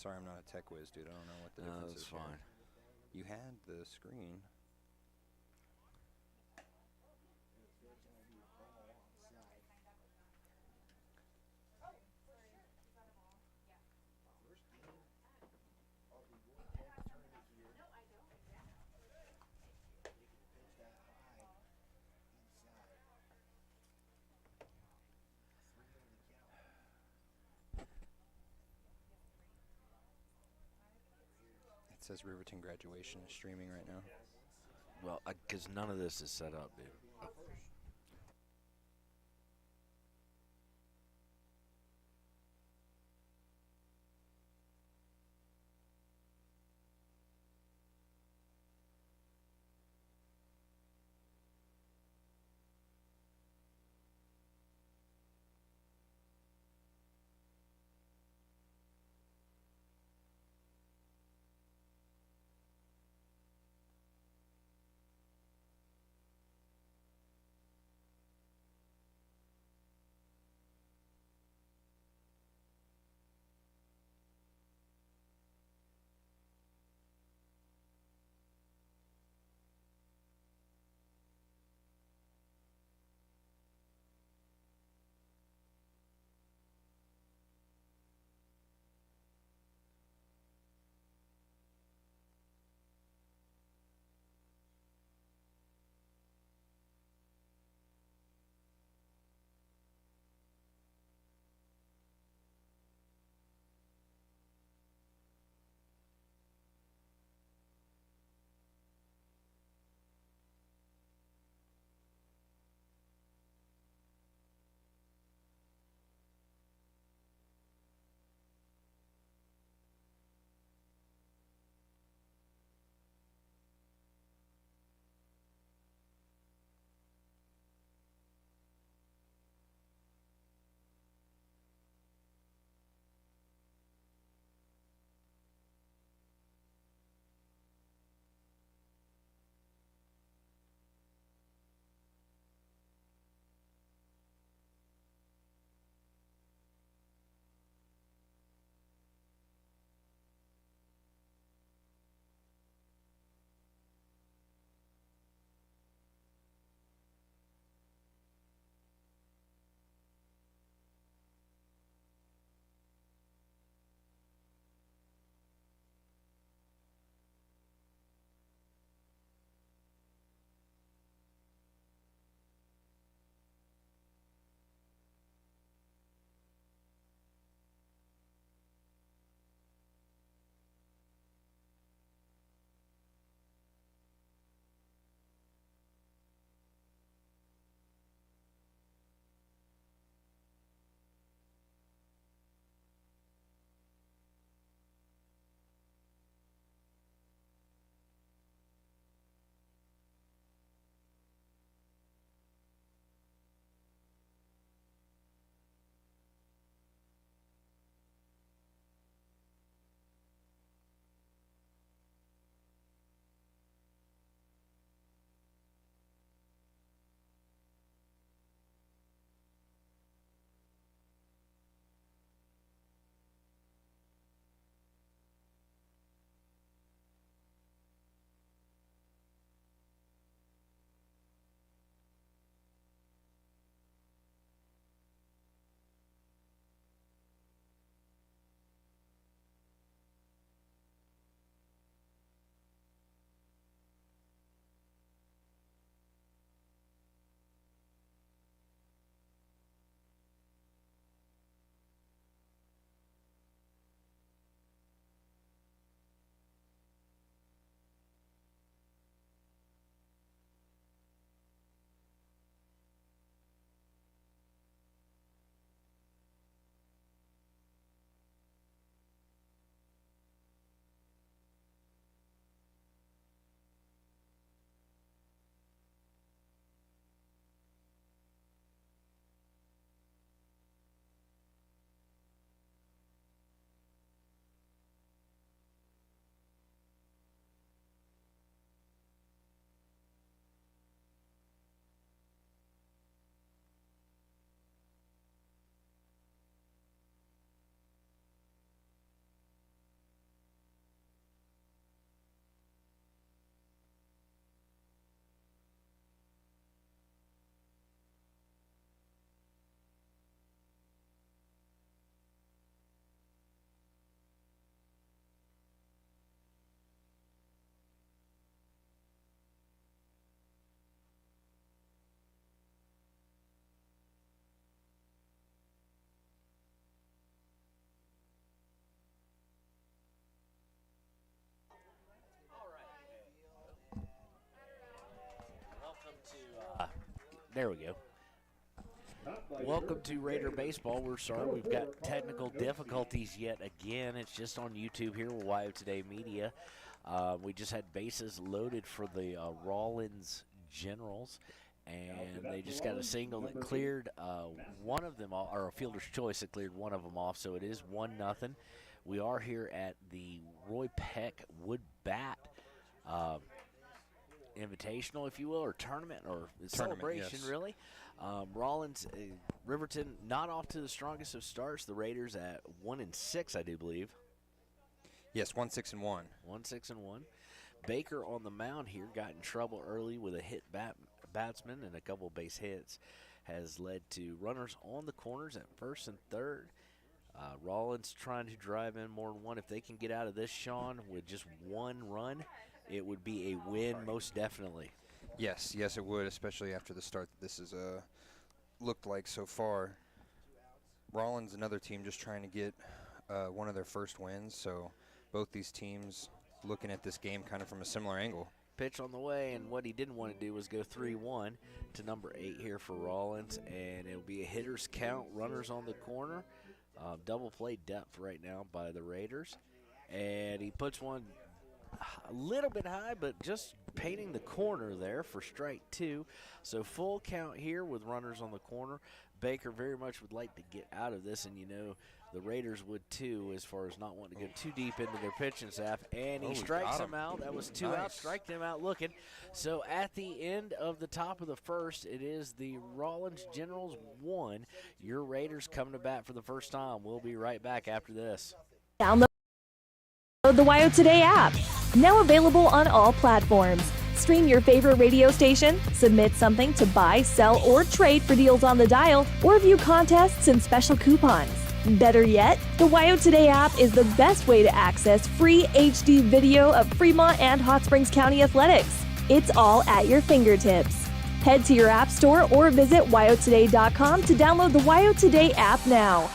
sorry, I'm not a tech whiz, dude. I don't know what the No, difference that's is here. fine. You had the screen. It says Riverton Graduation is streaming right now. Well, because none of this is set up, dude. Oh. There we go. Welcome to Raider Baseball. We're sorry we've got technical difficulties yet again. It's just on YouTube here with WyoToday Media. We just had bases loaded for the Rawlins Generals, and they just got a single that cleared one of them off, or a fielder's choice that cleared one of them off, so it is 1-0. We are here at the Roy Peck Wood Bat Invitational, if you will, or tournament, or celebration, yes. Really. Rawlins, Riverton, not off to the strongest of starts. The Raiders at 1-6, I do believe. Yes, 1-6-1. 1-6-1. Baker on the mound here got in trouble early with a hit batsman and a couple base hits. Has led to runners on the corners at first and third. Rawlins trying to drive in more than one. If they can get out of this, Sean, with just one run, it would be a win most definitely. Yes, it would, especially after the start that this has looked like so far. Rawlins, another team just trying to get one of their first wins, so both these teams looking at this game kind of from a similar angle. Pitch on the way, and what he didn't want to do was go 3-1 to number 8 here for Rawlins, and it'll be a hitter's count, runners on the corner. Double play depth right now by the Raiders, and he puts one a little bit high, but just painting the corner there for strike 2. So full count here with runners on the corner. Baker very much would like to get out of this, and you know the Raiders would too, as far as not wanting to go too deep into their pitching staff. And he strikes him out. That was 2 outs. Strike him out looking. So at the end of the top of the first, it is the Rawlins Generals 1. Your Raiders coming to bat for the first time. We'll be right back after this. Download the WyoToday app, now available on all platforms. Stream your favorite radio station, submit something to buy, sell, or trade for deals on the dial, or view contests and special coupons. Better yet, the WyoToday app is the best way to access free HD video of Fremont and Hot Springs County athletics. It's all at your fingertips. Head to your app store or visit WyoToday.com to download the WyoToday app now.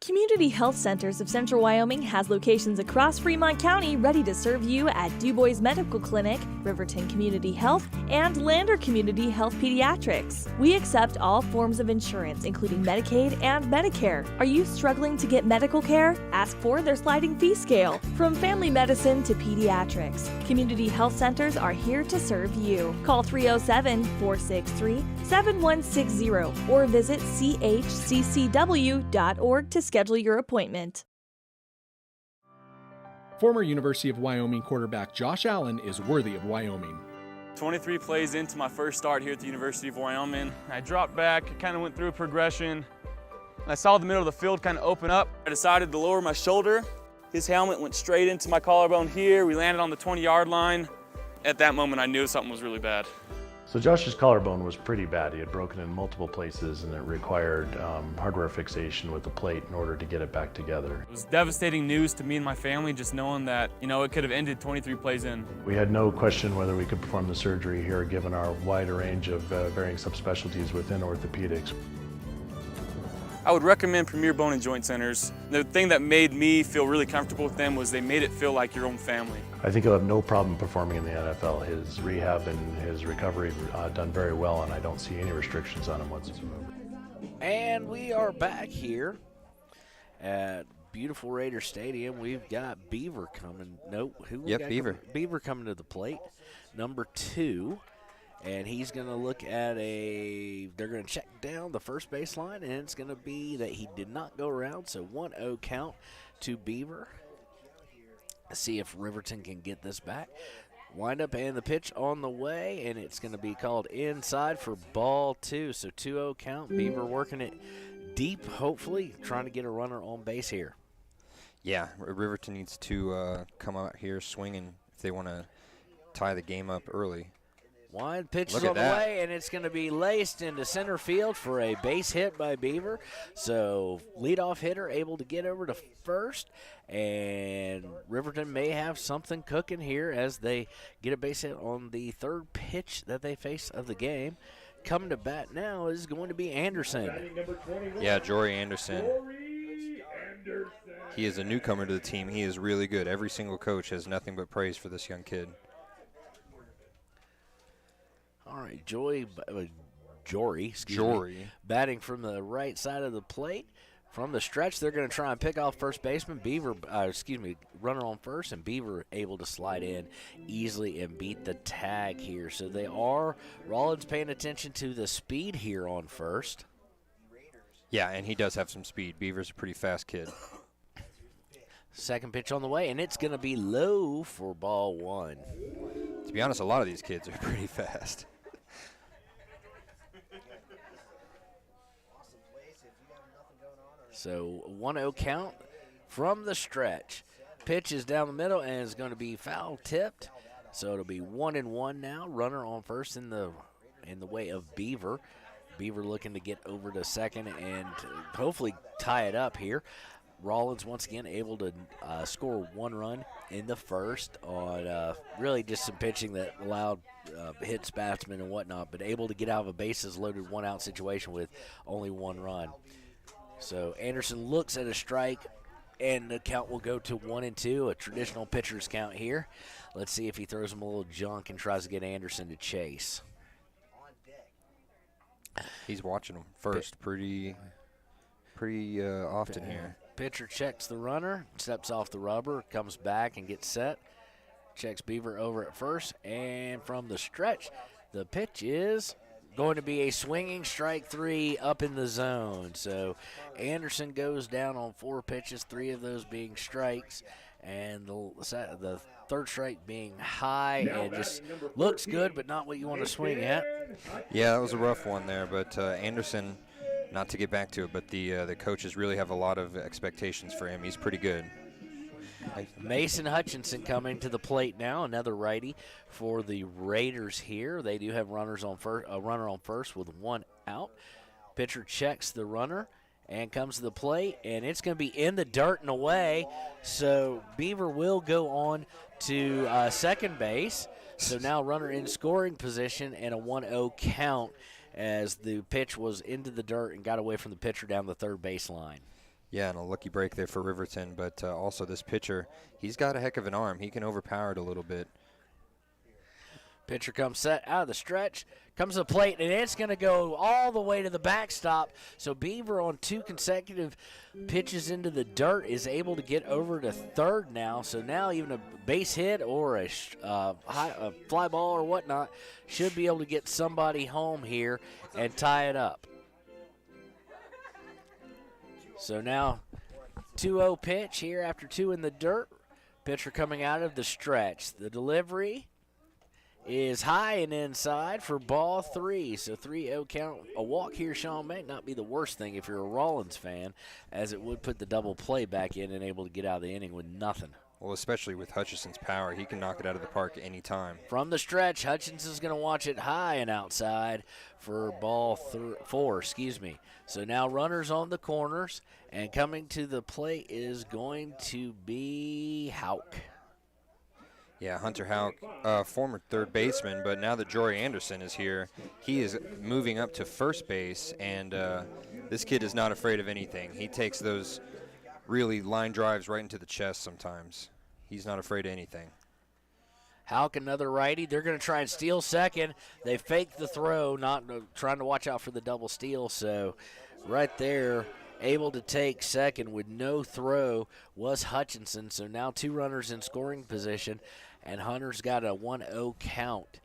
Community Health Centers of Central Wyoming has locations across Fremont County ready to serve you at DuBois Medical Clinic, Riverton Community Health, and Lander Community Health Pediatrics. We accept all forms of insurance, including Medicaid and Medicare. Are you struggling to get medical care? Ask for their sliding fee scale. From family medicine to pediatrics, Community Health Centers are here to serve you. Call 307-463-7160 or visit chccw.org to schedule your appointment. Former University of Wyoming quarterback Josh Allen is worthy of Wyoming. 23 plays into my first start here at the University of Wyoming. I dropped back, kind of went through a progression. I saw the middle of the field kind of open up. I decided to lower my shoulder. His helmet went straight into my collarbone here. We landed on the 20-yard line. At that moment, I knew something was really bad. So Josh's collarbone was pretty bad. He had broken in multiple places, and it required hardware fixation with the plate in order to get it back together. It was devastating news to me and my family, just knowing that, it could have ended 23 plays in. We had no question whether we could perform the surgery here, given our wide range of varying subspecialties within orthopedics. I would recommend Premier Bone and Joint Centers. The thing that made me feel really comfortable with them was they made it feel like your own family. I think he'll have no problem performing in the NFL. His rehab and his recovery done very well, and I don't see any restrictions on him whatsoever. And we are back here at beautiful Raider Stadium. We've got Beaver coming. Beaver. Beaver coming to the plate, number 2. And he's going to look at they're going to check down the first baseline, and it's going to be that he did not go around, so 1-0 count to Beaver. See if Riverton can get this back. Wind up and the pitch on the way, and it's going to be called inside for ball 2. So 2-0 count. Beaver working it deep, hopefully, trying to get a runner on base here. Yeah, Riverton needs to come out here swinging if they want to tie the game up early. Wind pitch is on the way, and it's going to be laced into center field for a base hit by Beaver. So leadoff hitter able to get over to first, and Riverton may have something cooking here as they get a base hit on the third pitch that they face of the game. Coming to bat now is going to be Anderson. Yeah, Jory Anderson. He is a newcomer to the team. He is really good. Every single coach has nothing but praise for this young kid. All right, Jory, excuse me, Jory. batting from the right side of the plate. From the stretch, they're going to try and pick off first baseman. Runner on first, and Beaver able to slide in easily and beat the tag here. So Rollins paying attention to the speed here on first. Yeah, and he does have some speed. Beaver's a pretty fast kid. Second pitch on the way, and it's going to be low for ball one. To be honest, a lot of these kids are pretty fast. So 1-0 count from the stretch. Pitch is down the middle and is going to be foul tipped. So it'll be 1-1 now. Runner on first in the way of Beaver. Beaver looking to get over to second and hopefully tie it up here. Rollins once again able to score 1 run in the first on really just some pitching that allowed hits batsmen and whatnot, but able to get out of a bases loaded 1-out situation with only 1 run. So Anderson looks at a strike, and the count will go to 1-2, a traditional pitcher's count here. Let's see if he throws him a little junk and tries to get Anderson to chase. He's watching him first pretty often here. Pitcher checks the runner, steps off the rubber, comes back and gets set. Checks Beaver over at first, and from the stretch, the pitch is going to be a swinging strike 3 up in the zone. So Anderson goes down on 4 pitches, 3 of those being strikes, and the third strike being high and just looks good, but not what you want to swing at. Yeah, that was a rough one there, but Anderson, not to get back to it, but the coaches really have a lot of expectations for him. He's pretty good. Mason Hutchinson coming to the plate now, another righty for the Raiders here. They do have runners on first, a runner on first with 1 out. Pitcher checks the runner and comes to the plate, and it's going to be in the dirt and away. So Beaver will go on to second base. So now runner in scoring position and a 1-0 count as the pitch was into the dirt and got away from the pitcher down the third baseline. Yeah, and a lucky break there for Riverton, but also this pitcher, he's got a heck of an arm. He can overpower it a little bit. Pitcher comes set out of the stretch, comes to the plate, and it's going to go all the way to the backstop. So Beaver on 2 consecutive pitches into the dirt is able to get over to third now. So now even a base hit or a fly ball or whatnot should be able to get somebody home here and tie it up. So now 2-0 pitch here after 2 in the dirt. Pitcher coming out of the stretch. The delivery is high and inside for ball 3. So 3-0 count. A walk here, Sean, may not be the worst thing if you're a Rollins fan, as it would put the double play back in and able to get out of the inning with nothing. Well, especially with Hutchison's power, he can knock it out of the park any time. From the stretch, Hutchinson's going to watch it high and outside for ball 4. So now runners on the corners, and coming to the plate is going to be Hauk. Yeah, Hunter Hauk, former third baseman, but now that Jory Anderson is here, he is moving up to first base, and this kid is not afraid of anything. He takes those really line drives right into the chest sometimes. He's not afraid of anything. Hauk, another righty. They're going to try and steal second. They faked the throw, not trying to watch out for the double steal. So right there, able to take second with no throw was Hutchinson. So now 2 runners in scoring position, and Hunter's got a 1-0 count.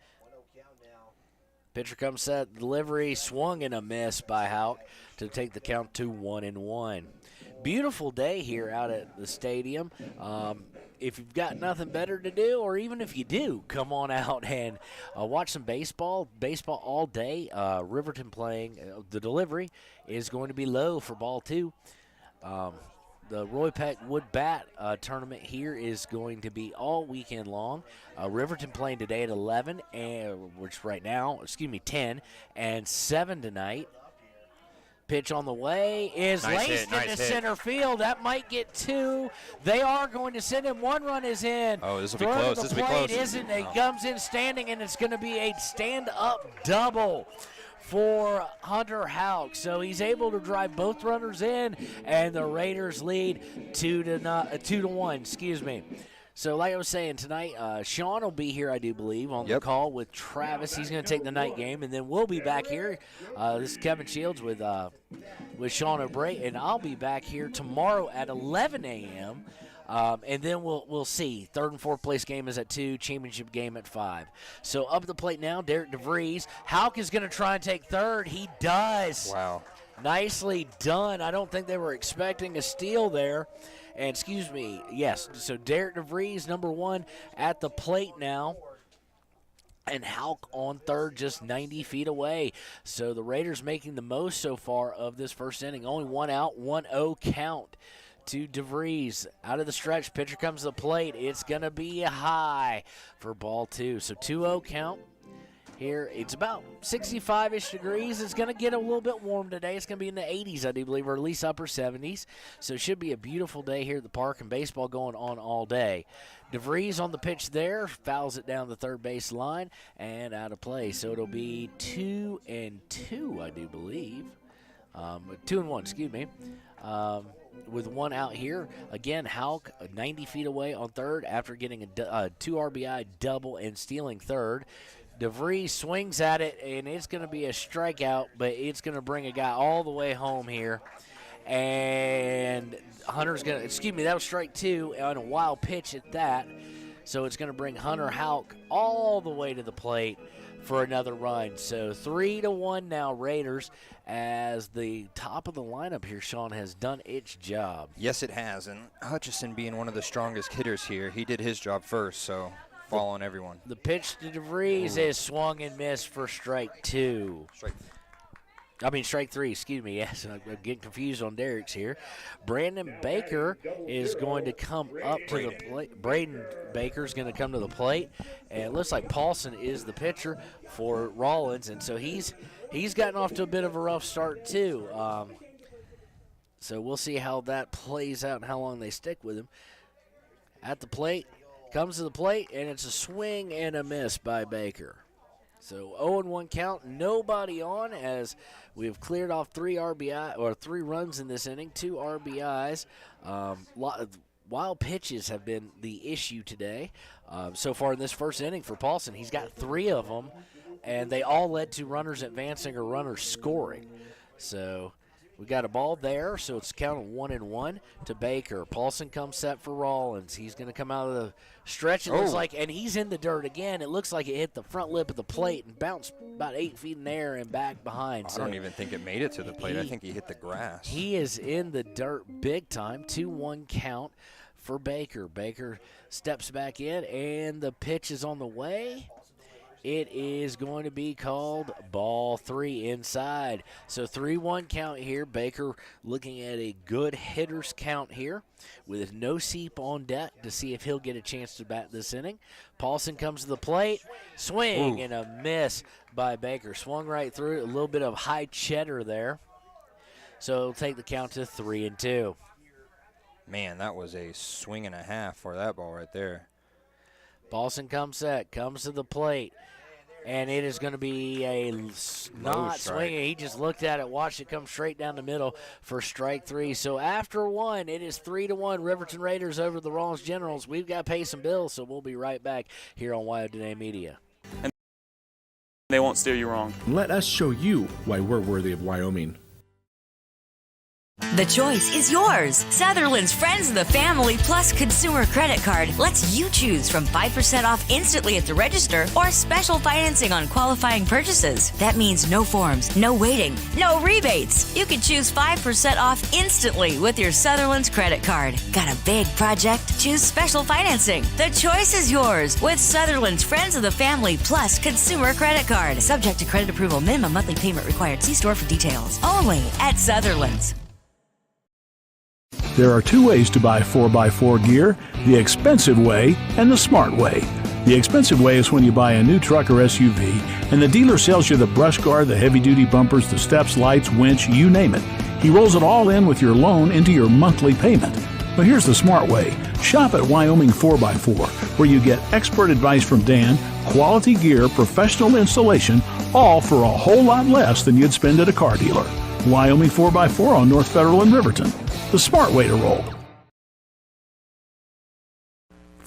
Pitcher comes set, delivery swung and a miss by Hauk to take the count to 1-1. Beautiful day here out at the stadium. If you've got nothing better to do, or even if you do, come on out and watch some baseball. Baseball all day. Riverton playing. The delivery is going to be low for ball 2. The Roy Peck Wood Bat tournament here is going to be all weekend long. Riverton playing today at 11, which right now, 10, and 7 tonight. Pitch on the way is laced into center field. That might get 2. They are going to send him. 1 run is in. Oh, this will be close. This will be close. Isn't. It comes in standing, and it's going to be a stand-up double for Hunter Hauk. So he's able to drive both runners in, and the Raiders lead 2-1. So like I was saying, tonight, Sean will be here, I do believe, on the call with Travis. He's going to take the night game, and then we'll be back here. This is Kevin Shields with Sean O'Bray, and I'll be back here tomorrow at 11 a.m., and then we'll see. Third and fourth place game is at 2, championship game at 5. So up at the plate now, Derek DeVries. Houck is going to try and take third. He does. Wow. Nicely done. I don't think they were expecting a steal there. And excuse me, yes. So Derek DeVries, number 1, at the plate now. And Houck on third, just 90 feet away. So the Raiders making the most so far of this first inning. Only 1 out, 1-0 count to DeVries. Out of the stretch, pitcher comes to the plate. It's going to be a high for ball 2. So 2-0 count. Here, it's about 65-ish degrees. It's going to get a little bit warm today. It's going to be in the 80s, I do believe, or at least upper 70s. So it should be a beautiful day here at the park, and baseball going on all day. DeVries on the pitch there, fouls it down the third base line, and out of play. So it'll be 2-2, I do believe. 2-1, excuse me. With 1 out here. Again, Houck 90 feet away on third after getting a 2 RBI double and stealing third. DeVries swings at it, and it's going to be a strikeout, but it's going to bring a guy all the way home here. And Hunter's going to, excuse me, that was strike 2 on a wild pitch at that. So it's going to bring Hunter Houck all the way to the plate for another run. So 3-1 now, Raiders, as the top of the lineup here, Sean, has done its job. Yes, it has. And Hutchison being one of the strongest hitters here, he did his job first, so fall on everyone. The pitch to DeVries is swung and missed for strike 2. Strike 3, excuse me. Yes, I'm getting confused on Derek's here. Braden Baker is going to come up to the plate. Braden Baker's going to come to the plate. And it looks like Paulson is the pitcher for Rollins. And so he's gotten off to a bit of a rough start, too. So we'll see how that plays out and how long they stick with him. At the plate, comes to the plate, and it's a swing and a miss by Baker. So 0-1 count, nobody on, as we've cleared off 3 runs in this inning, 2 RBIs. Wild pitches have been the issue today. So far in this first inning for Paulson, he's got 3 of them, and they all led to runners advancing or runners scoring. So we got a ball there, so it's counted 1-1 to Baker. Paulson comes set for Rollins. He's going to come out of the stretch, it looks like, and he's in the dirt again. It looks like it hit the front lip of the plate and bounced about 8 feet in the air and back behind. I don't even think it made it to the plate. I think he hit the grass. He is in the dirt big time. 2-1 count for Baker. Baker steps back in, and the pitch is on the way. It is going to be called ball 3 inside. So 3-1 count here. Baker looking at a good hitter's count here with no seep on deck to see if he'll get a chance to bat this inning. Paulson comes to the plate. Swing and a miss by Baker. Swung right through. A little bit of high cheddar there. So it'll take the count to 3-2. Man, that was a swing and a half for that ball right there. Paulson comes set, comes to the plate, and it is going to be a not swinging. He just looked at it, watched it come straight down the middle for strike 3. So after 1, it is 3-1 Riverton Raiders over the Rollins Generals. We've got to pay some bills, so we'll be right back here on WyoToday Media. And they won't steer you wrong. Let us show you why we're worthy of Wyoming. The choice is yours. Sutherland's Friends of the Family Plus Consumer Credit Card lets you choose from 5% off instantly at the register or special financing on qualifying purchases. That means no forms, no waiting, no rebates. You can choose 5% off instantly with your Sutherland's credit card. Got a big project? Choose special financing. The choice is yours with Sutherland's Friends of the Family Plus Consumer Credit Card. Subject to credit approval. Minimum monthly payment required. See store for details. Only at Sutherland's. There are 2 ways to buy 4x4 gear, the expensive way and the smart way. The expensive way is when you buy a new truck or SUV and the dealer sells you the brush guard, the heavy-duty bumpers, the steps, lights, winch, you name it. He rolls it all in with your loan into your monthly payment. But here's the smart way. Shop at Wyoming 4x4, where you get expert advice from Dan, quality gear, professional installation, all for a whole lot less than you'd spend at a car dealer. Wyoming 4x4 on North Federal in Riverton. The smart way to roll.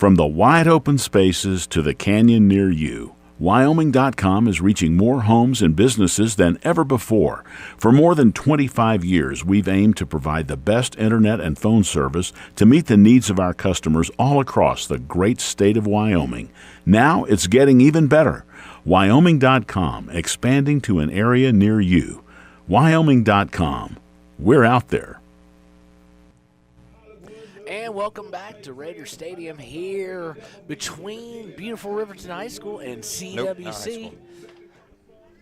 From the wide open spaces to the canyon near you, Wyoming.com is reaching more homes and businesses than ever before. For more than 25 years, we've aimed to provide the best internet and phone service to meet the needs of our customers all across the great state of Wyoming. Now it's getting even better. Wyoming.com, expanding to an area near you. Wyoming.com. We're out there. And welcome back to Raider Stadium here between beautiful Riverton High School and CWC. Nope, not high school.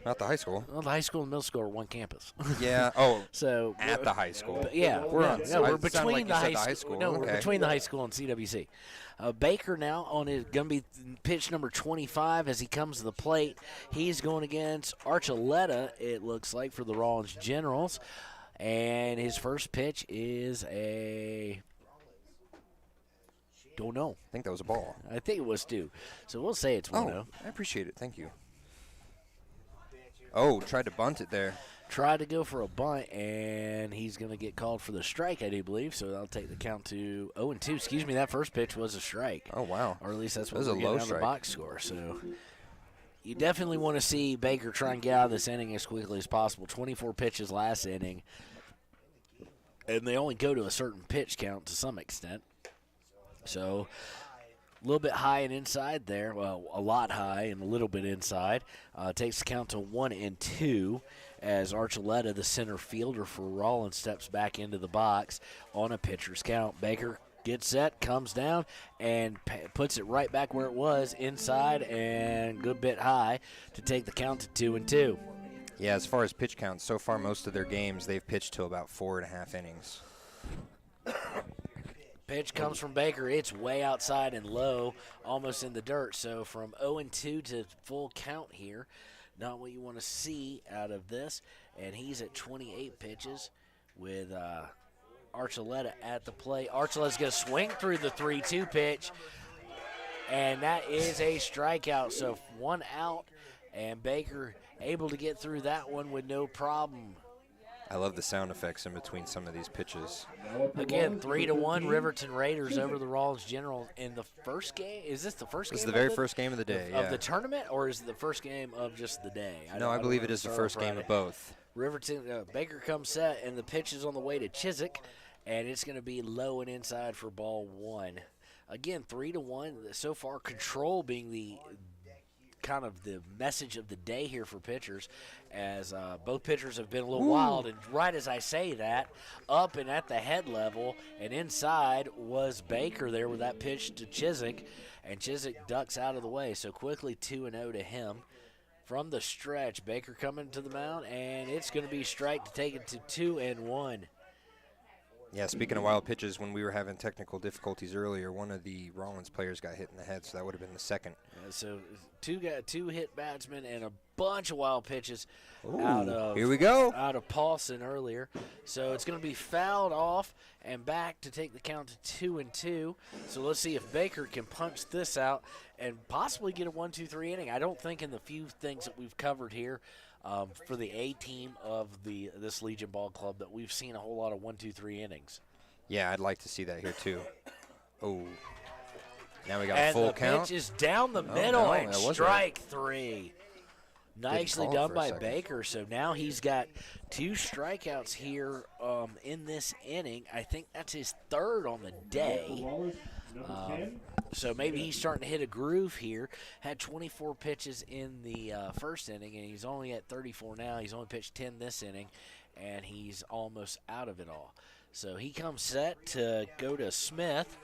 Not the high school. Well, the high school and middle school are one campus. Yeah. Oh. So at the high school. Yeah, we're between the high school. No, okay. we're between the high school and CWC. Baker now on his going to be pitch number 25 as he comes to the plate. He's going against Archuleta, it looks like, for the Rawlins Generals, and his first pitch is a. Don't know. I think that was a ball. I think it was too. So we'll say it's 1-0. I appreciate it. Thank you. Oh, tried to bunt it there. Tried to go for a bunt, and he's going to get called for the strike, I do believe. So that'll take the count to 0-2. Excuse me, that first pitch was a strike. Oh, wow. Or at least that's what was we're a getting low on strike. The box score. So you definitely want to see Baker try and get out of this inning as quickly as possible. 24 pitches last inning, and they only go to a certain pitch count to some extent. So a little bit high and inside there. Well, a lot high and a little bit inside. Takes the count to 1-2 as Archuleta, the center fielder for Rollins, steps back into the box on a pitcher's count. Baker gets set, comes down, and puts it right back where it was, inside and good bit high to take the count to 2-2. Yeah, as far as pitch counts, so far most of their games they've pitched to about 4.5 innings. Pitch comes from Baker. It's way outside and low, almost in the dirt. So from 0-2 to full count here, not what you want to see out of this. And he's at 28 pitches with Archuleta at the plate. Archuleta's going to swing through the 3-2 pitch, and that is a strikeout. So 1 out, and Baker able to get through that one with no problem. I love the sound effects in between some of these pitches. Again, 3-1 Riverton Raiders over the Rawlins Generals in the first game. Is this the first game? This is the very first game of the day, of the tournament, or is it the first game of just the day? No, I believe it is the first game of both. Riverton Baker comes set, and the pitch is on the way to Chiswick, and it's going to be low and inside for ball 1. Again, 3-1 so far. Control being the kind of the message of the day here for pitchers, as both pitchers have been a little wild. And right as I say that, up and at the head level and inside was Baker there with that pitch to Chiswick, and Chiswick ducks out of the way. So quickly 2-0 to him. From the stretch, Baker coming to the mound, and it's going to be strike to take it to 2-1. Yeah, speaking of wild pitches, when we were having technical difficulties earlier, one of the Rollins players got hit in the head, so that would have been the second. So two hit batsmen and a bunch of wild pitches here we go. out of Paulson earlier. So it's going to be fouled off and back to take the count to 2-2. So let's see if Baker can punch this out and possibly get a 1-2-3 inning. I don't think in the few things that we've covered here for the A team of this Legion Ball Club that we've seen a whole lot of 1-2-3 innings. Yeah, I'd like to see that here too. Oh, now we got and a full the count. Pitch is down the middle no, and that wasn't strike 3. Nicely call done for a by second. Baker. So now he's got 2 strikeouts here in this inning. I think that's his 3rd on the day. So maybe he's starting to hit a groove here. Had 24 pitches in the first inning, and he's only at 34 now. He's only pitched 10 this inning, and he's almost out of it all. So he comes set to go to Smith,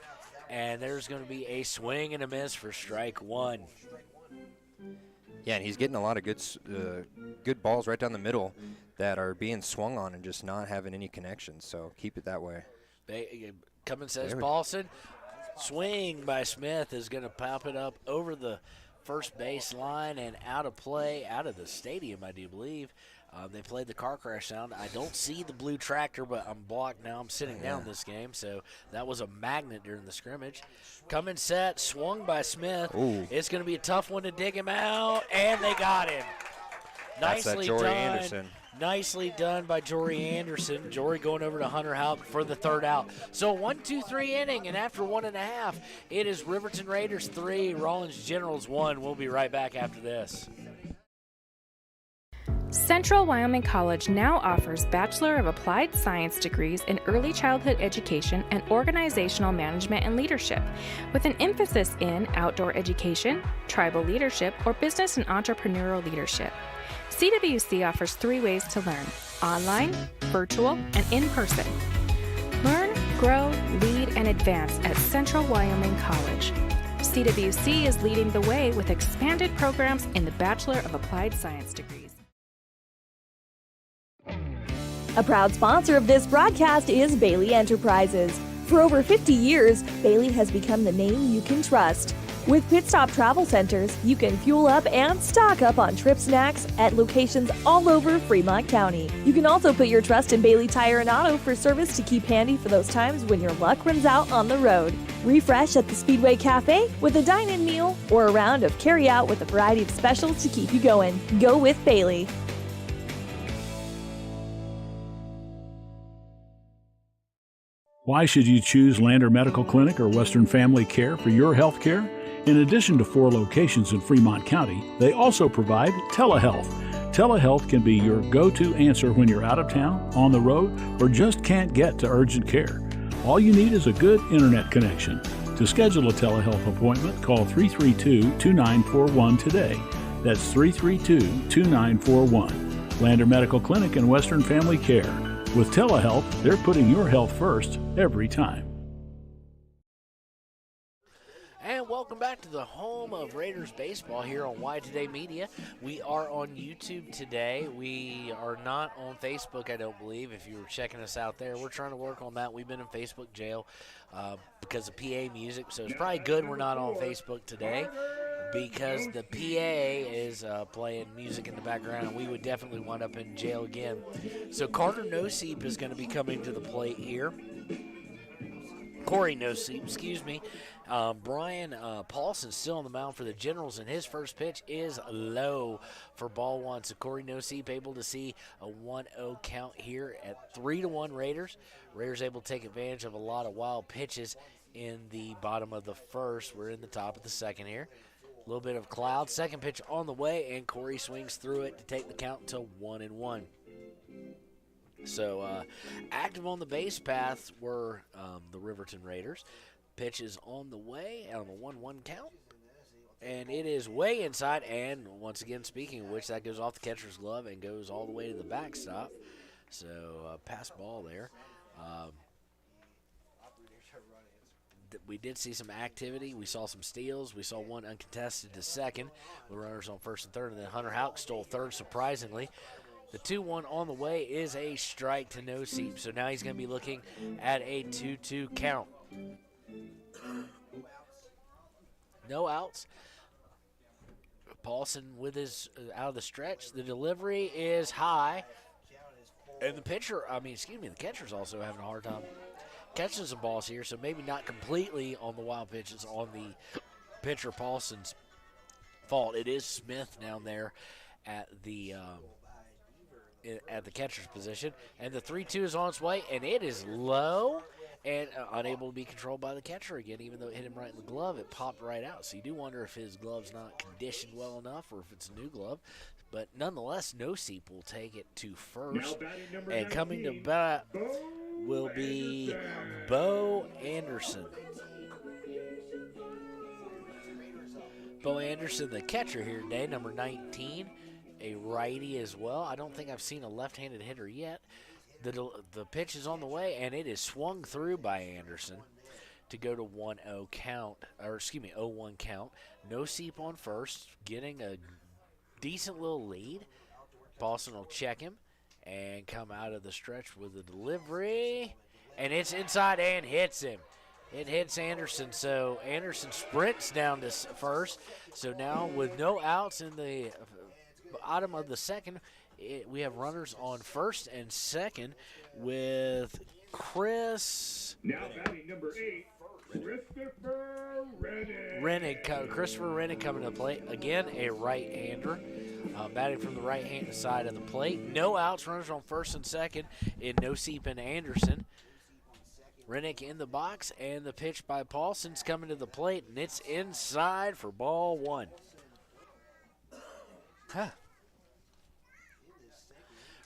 and there's going to be a swing and a miss for strike 1. Yeah, and he's getting a lot of good balls right down the middle that are being swung on and just not having any connections. So keep it that way. Coming says Paulson. Swing by Smith is going to pop it up over the first base line and out of play, out of the stadium, I do believe. They played the car crash sound. I don't see the blue tractor, but I'm blocked now. I'm sitting down this game, so that was a magnet during the scrimmage. Coming set, swung by Smith. Ooh. It's going to be a tough one to dig him out, and they got him. That's that Nicely Jory done Anderson. Nicely done by Jory Anderson. Jory going over to Hunter Houck for the third out. So 1-2-3 inning, and after 1.5, it is Riverton Raiders 3, Rollins Generals 1. We'll be right back after this. Central Wyoming College now offers Bachelor of Applied Science degrees in Early Childhood Education and Organizational Management and Leadership, with an emphasis in outdoor education, tribal leadership, or business and entrepreneurial leadership. CWC offers 3 ways to learn: online, virtual, and in person. Learn, grow, lead, and advance at Central Wyoming College. CWC is leading the way with expanded programs in the Bachelor of Applied Science degrees. A proud sponsor of this broadcast is Bailey Enterprises. For over 50 years, Bailey has become the name you can trust. With Pit Stop Travel Centers, you can fuel up and stock up on trip snacks at locations all over Fremont County. You can also put your trust in Bailey Tire and Auto for service to keep handy for those times when your luck runs out on the road. Refresh at the Speedway Cafe with a dine-in meal or a round of carry-out with a variety of specials to keep you going. Go with Bailey. Why should you choose Lander Medical Clinic or Western Family Care for your health care? In addition to 4 locations in Fremont County, they also provide telehealth. Telehealth can be your go-to answer when you're out of town, on the road, or just can't get to urgent care. All you need is a good internet connection. To schedule a telehealth appointment, call 332-2941 today. That's 332-2941. Lander Medical Clinic and Western Family Care. With telehealth, they're putting your health first every time. And welcome back to the home of Raiders baseball here on WyoToday Media. We are on YouTube today. We are not on Facebook, I don't believe, if you were checking us out there. We're trying to work on that. We've been in Facebook jail because of PA music, so it's probably good we're not on Facebook today, because the PA is playing music in the background, and we would definitely wind up in jail again. So Carter Noseep is going to be coming to the plate here. Corey Noseep, excuse me. Brian Paulson still on the mound for the Generals, and his first pitch is low for ball 1. So Corey Noseep able to see a 1-0 count here at 3-1 Raiders. Raiders able to take advantage of a lot of wild pitches in the bottom of the first. We're in the top of the second here. A little bit of cloud. Second pitch on the way, and Corey swings through it to take the count to 1-1. So active on the base paths were the Riverton Raiders. Pitch is on the way on a 1-1 count. And it is way inside. And once again, speaking of which, that goes off the catcher's glove and goes all the way to the backstop. So pass ball there. We did see some activity. We saw some steals. We saw one uncontested to second with runners on first and third. And then Hunter Houck stole third, surprisingly. The 2-1 on the way is a strike to Noseep. So now he's going to be looking at a 2-2 count. No outs. Paulson with his out of the stretch. The delivery is high. And the catcher's also having a hard time catching some balls here, so maybe not completely on the wild pitches on the pitcher Paulson's fault. It is Smith down there at the catcher's position, and the 3-2 is on its way, and it is low and unable to be controlled by the catcher again. Even though it hit him right in the glove, it popped right out. So you do wonder if his glove's not conditioned well enough or if it's a new glove. But nonetheless, Noseep will take it to first, and coming to bat will be Bo Anderson. Bo Anderson, the catcher here today, number 19, a righty as well. I don't think I've seen a left-handed hitter yet. The pitch is on the way, and it is swung through by Anderson to go to 1-0 count, or excuse me, 0-1 count. Noseep on first, getting a decent little lead. Paulson will check him and come out of the stretch with a delivery, and it's inside and hits him. It hits Anderson, so Anderson sprints down to first. So now with no outs in the bottom of the second, we have runners on first and second with Chris. Now batting number 8, Christopher Christopher Rennig coming to the plate. Again, a right-hander. Batting from the right-hand side of the plate. No outs, runners on first and second in Noseep and Anderson. Rennick in the box, and the pitch by Paulson's coming to the plate, and it's inside for ball 1.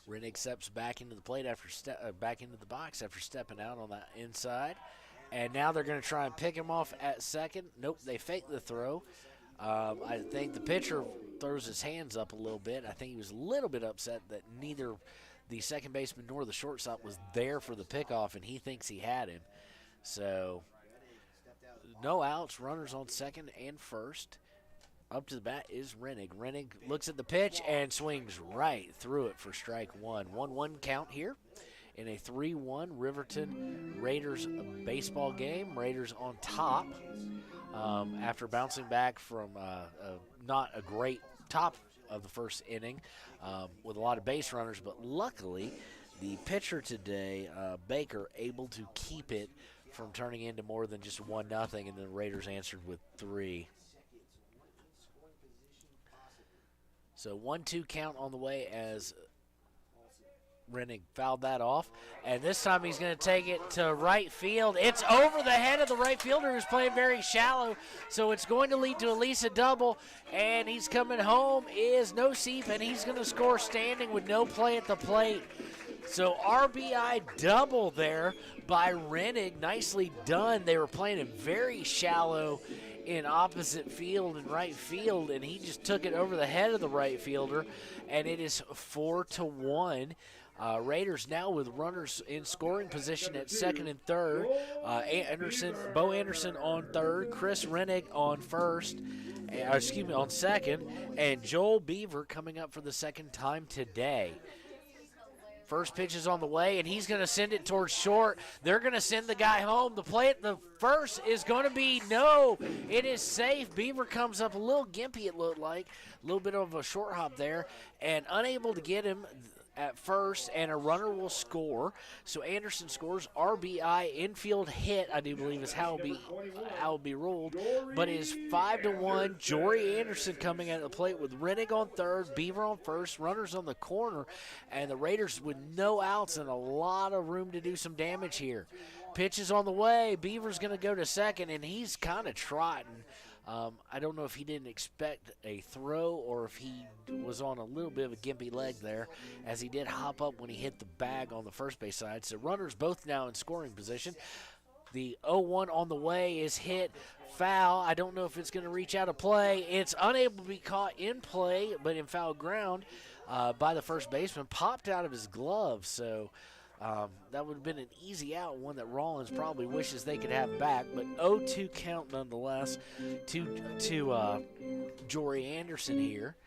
Rennick steps back into the plate back into the box after stepping out on that inside, and now they're going to try and pick him off at second. Nope, they fake the throw. I think the pitcher throws his hands up a little bit. I think he was a little bit upset that neither the second baseman nor the shortstop was there for the pickoff, and he thinks he had him. So no outs, runners on second and first. Up to the bat is Rennig. Rennig looks at the pitch and swings right through it for strike 1. 1-1 count here in a 3-1 Riverton Raiders baseball game. Raiders on top after bouncing back from not a great top of the first inning with a lot of base runners, but luckily the pitcher today, Baker, able to keep it from turning into more than just 1-0, and the Raiders answered with 3. So 1-2 count on the way as Rennig fouled that off. And this time he's going to take it to right field. It's over the head of the right fielder who's playing very shallow. So it's going to lead to at least a double. And he's coming home is Noseep, and he's going to score standing with no play at the plate. So RBI double there by Rennig. Nicely done. They were playing him very shallow in opposite field and right field, and he just took it over the head of the right fielder, and it is 4-1. Raiders now with runners in scoring position at second and third. Bo Anderson on third, Chris Rennig on on second, and Joel Beaver coming up for the second time today. First pitch is on the way, and he's going to send it towards short. They're going to send the guy home. The play at the first is going to be no. It is safe. Beaver comes up a little gimpy, it looked like. A little bit of a short hop there, and unable to get him at first, and a runner will score. So Anderson scores. RBI infield hit, I do believe, is how it'll be ruled. But it is 5-1. Jory Anderson coming at the plate with Rennig on third, Beaver on first, runners on the corner, and the Raiders with no outs and a lot of room to do some damage here. Pitch is on the way. Beaver's going to go to second, and he's kind of trotting. I don't know if he didn't expect a throw or if he was on a little bit of a gimpy leg there, as he did hop up when he hit the bag on the first base side. So runners both now in scoring position. The 0-1 on the way is hit foul. I don't know if it's going to reach out of play. It's unable to be caught in play, but in foul ground by the first baseman. Popped out of his glove, so that would have been an easy out, one that Rollins probably wishes they could have back, but 0-2 count nonetheless to Jory Anderson here.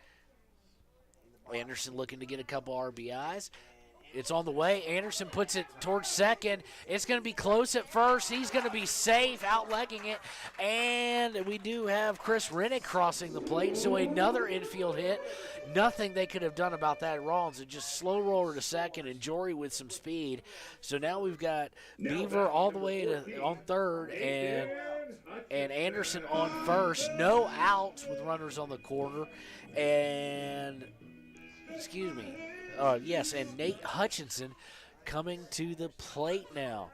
Anderson looking to get a couple RBIs. It's on the way. Anderson puts it towards second. It's going to be close at first. He's going to be safe, outlegging it. And we do have Chris Rennig crossing the plate, so another infield hit. Nothing they could have done about that. Rollins would just slow roller to second, and Jory with some speed. So now we've got Beaver all the way on third, and Anderson on first. No outs with runners on the corner. And, and Nate Hutchinson coming to the plate now.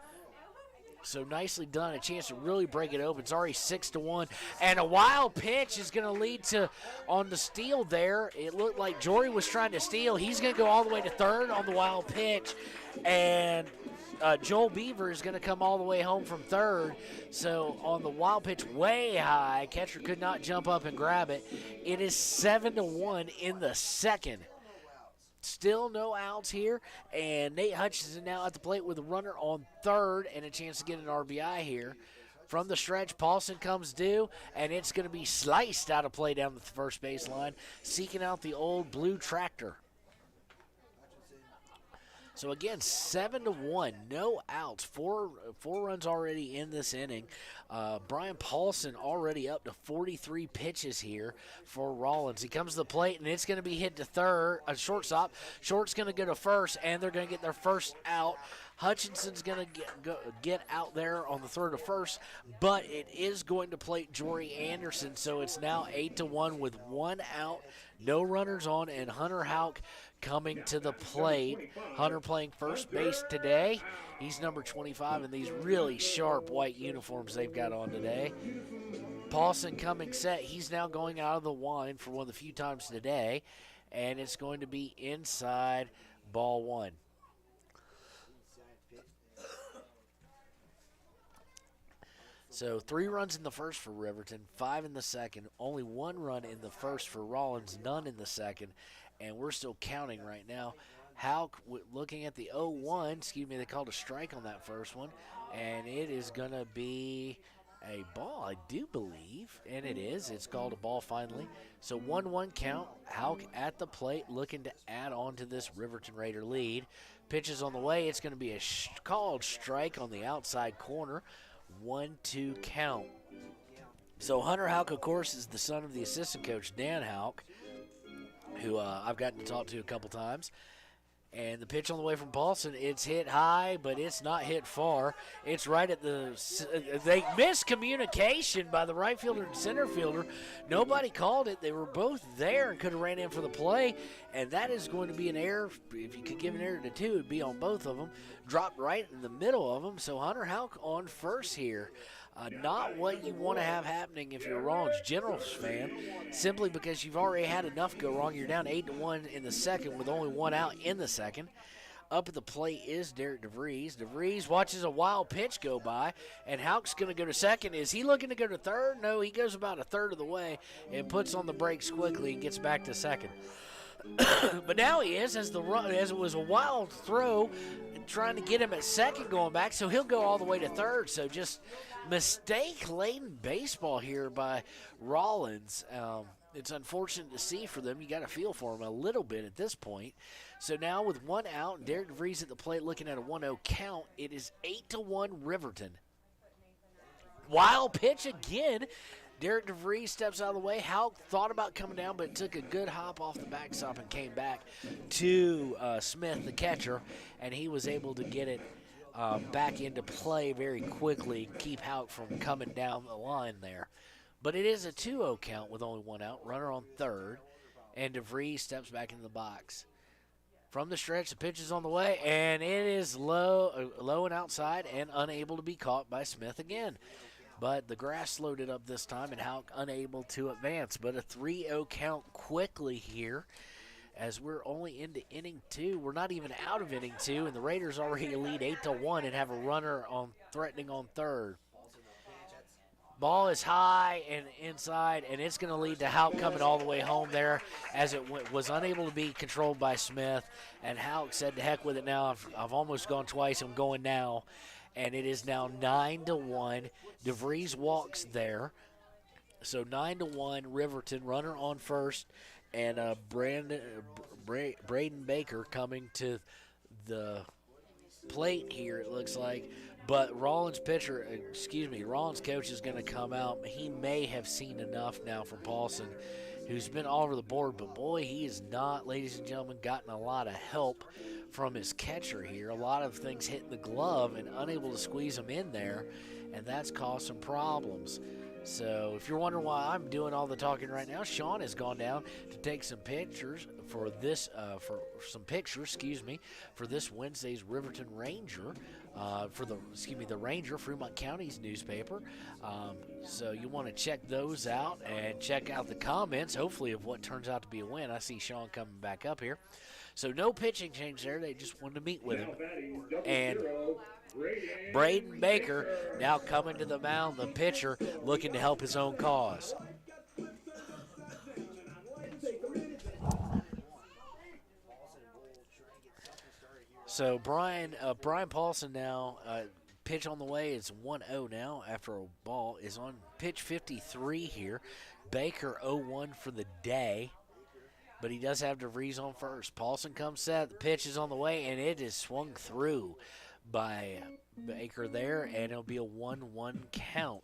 So nicely done. A chance to really break it open. It's already 6-1. And a wild pitch is going to lead to, on the steal there, it looked like Jory was trying to steal. He's going to go all the way to third on the wild pitch. And Joel Beaver is going to come all the way home from third. So on the wild pitch way high, catcher could not jump up and grab it. It is 7-1 in the second. Still no outs here, and Nate Hutchinson now at the plate with a runner on third and a chance to get an RBI here. From the stretch, Paulson comes due, and it's going to be sliced out of play down the first baseline, seeking out the old blue tractor. So again, 7-1, no outs, four runs already in this inning. Brian Paulson already up to 43 pitches here for Rollins. He comes to the plate, and it's going to be hit to third, shortstop. Short's going to go to first, and they're going to get their first out. Hutchinson's going to get out there on the third to first, but it is going to plate Jory Anderson, so it's now 8-1 with 1 out, no runners on, and Hunter Houck coming to the plate. Hunter playing first base today. He's number 25 in these really sharp white uniforms they've got on today. Paulson coming set. He's now going out of the wind for one of the few times today, and it's going to be inside ball 1. So 3 runs in the first for Riverton, 5 in the second, only 1 run in the first for Rollins, none in the second, and we're still counting right now. Houck, looking at the 0-1, they called a strike on that first one, and it is going to be a ball, I do believe, and it is. It's called a ball finally. So 1-1 count. Houck at the plate looking to add on to this Riverton Raider lead. Pitches on the way. It's going to be a called strike on the outside corner. 1-2 count. So Hunter Houck, of course, is the son of the assistant coach, Dan Houck, who I've gotten to talk to a couple times. And the pitch on the way from Paulson, it's hit high, but it's not hit far. It's right at the – they missed communication by the right fielder and center fielder. Nobody called it. They were both there and could have ran in for the play, and that is going to be an error. If you could give an error to 2, it would be on both of them. Dropped right in the middle of them, so Hunter Houck on first here. Not what you want to have happening if you're a Rollins Generals fan, simply because you've already had enough go wrong. You're down 8-1 in the second with only 1 out in the second. Up at the plate is Derek DeVries. DeVries watches a wild pitch go by, and Houck's going to go to second. Is he looking to go to third? No, he goes about a third of the way and puts on the brakes quickly and gets back to second. But now he is, as it was a wild throw, trying to get him at second going back, so he'll go all the way to third. So just mistake-laden baseball here by Rollins. It's unfortunate to see for them. You got to feel for them a little bit at this point. So now with 1 out, and Derek DeVries at the plate looking at a 1-0 count, it is 8-1 Riverton. Wild pitch again. Derek DeVries steps out of the way. Houck thought about coming down, but took a good hop off the backstop and came back to Smith, the catcher, and he was able to get it back into play very quickly, keep Houck from coming down the line there. But it is a 2-0 count with only 1 out, runner on third, and DeVries steps back into the box. From the stretch, the pitch is on the way, and it is low and outside and unable to be caught by Smith again. But the grass slowed it up this time, and Houck unable to advance. But a 3-0 count quickly here, as we're only into inning 2. We're not even out of inning 2, and the Raiders already lead 8-1 and have a runner threatening on third. Ball is high and inside, and it's going to lead to Houck coming all the way home there, as it was unable to be controlled by Smith. And Houck said, to heck with it now. I've almost gone twice. I'm going now. And it is now 9-1. DeVries walks there. So 9-1, Riverton, runner on first. And Braden Baker coming to the plate here, it looks like. But Rollins coach is going to come out. He may have seen enough now from Paulson, who's been all over the board. But, boy, he has not, ladies and gentlemen, gotten a lot of help from his catcher here. A lot of things hitting the glove and unable to squeeze him in there, and that's caused some problems. So if you're wondering why I'm doing all the talking right now, Sean has gone down to take some pictures for this for this Wednesday's Riverton Ranger, the Ranger, Fremont County's newspaper. So you want to check those out and check out the comments, hopefully, of what turns out to be a win. I see Sean coming back up here. So no pitching change there. They just wanted to meet with him. And Braden Baker now coming to the mound, the pitcher, looking to help his own cause. So Brian Paulson now, pitch on the way. It's 1-0 now after a ball is on pitch 53 here. Baker 0-1 for the day. but he does have DeVries on first. Paulson comes set. The pitch is on the way, and it is swung through by Baker there, and it'll be a 1-1 count.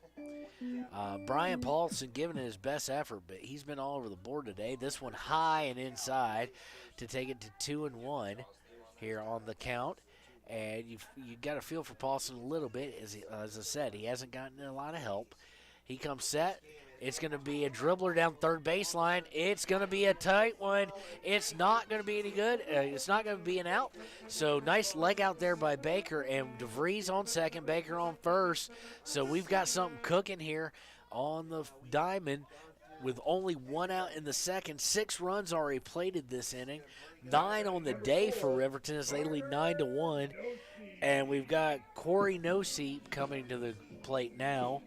Brian Paulson giving it his best effort, but he's been all over the board today. This one high and inside to take it to 2-1 here on the count. And you got to feel for Paulson a little bit. As I said, he hasn't gotten a lot of help. He comes set. It's going to be a dribbler down third baseline. It's going to be a tight one. It's not going to be any good. It's not going to be an out. So nice leg out there by Baker, and DeVries on second, Baker on first. So we've got something cooking here on the diamond with only one out in the second. 6 runs already plated this inning. 9 on the day for Riverton as they lead 9-1. And we've got Corey Noseep coming to the plate now.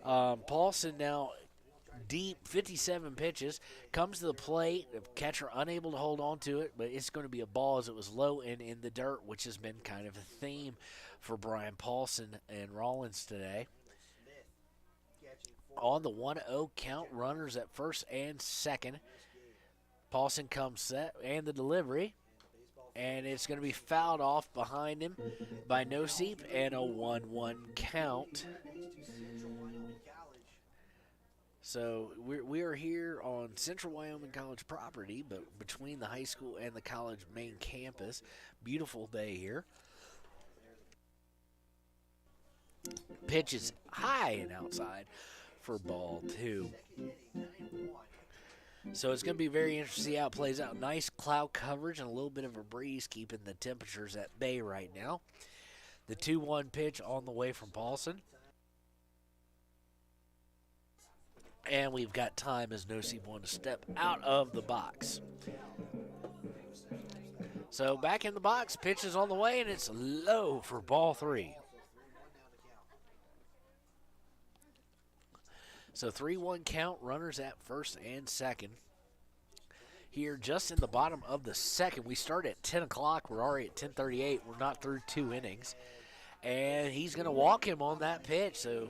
Paulson now deep, 57 pitches, comes to the plate. The catcher unable to hold on to it, but it's going to be a ball as it was low and in the dirt, which has been kind of a theme for Brian Paulson and Rollins today. On the 1-0 count, runners at first and second. Paulson comes set, and the delivery, and it's going to be fouled off behind him by Noseep, and a 1-1 count. So we are here on Central Wyoming College property, but between the high school and the college main campus. Beautiful day here. Pitch is high and outside for ball 2. So it's going to be very interesting to see how it plays out. Nice cloud coverage and a little bit of a breeze keeping the temperatures at bay right now. The 2-1 pitch on the way from Paulson. And we've got time as Noseep wants to step out of the box. So back in the box, pitch is on the way, and it's low for ball 3. So 3-1 count, runners at first and second. Here just in the bottom of the second. We start at 10 o'clock. We're already at 10:38. We're not through 2 innings. And he's going to walk him on that pitch. So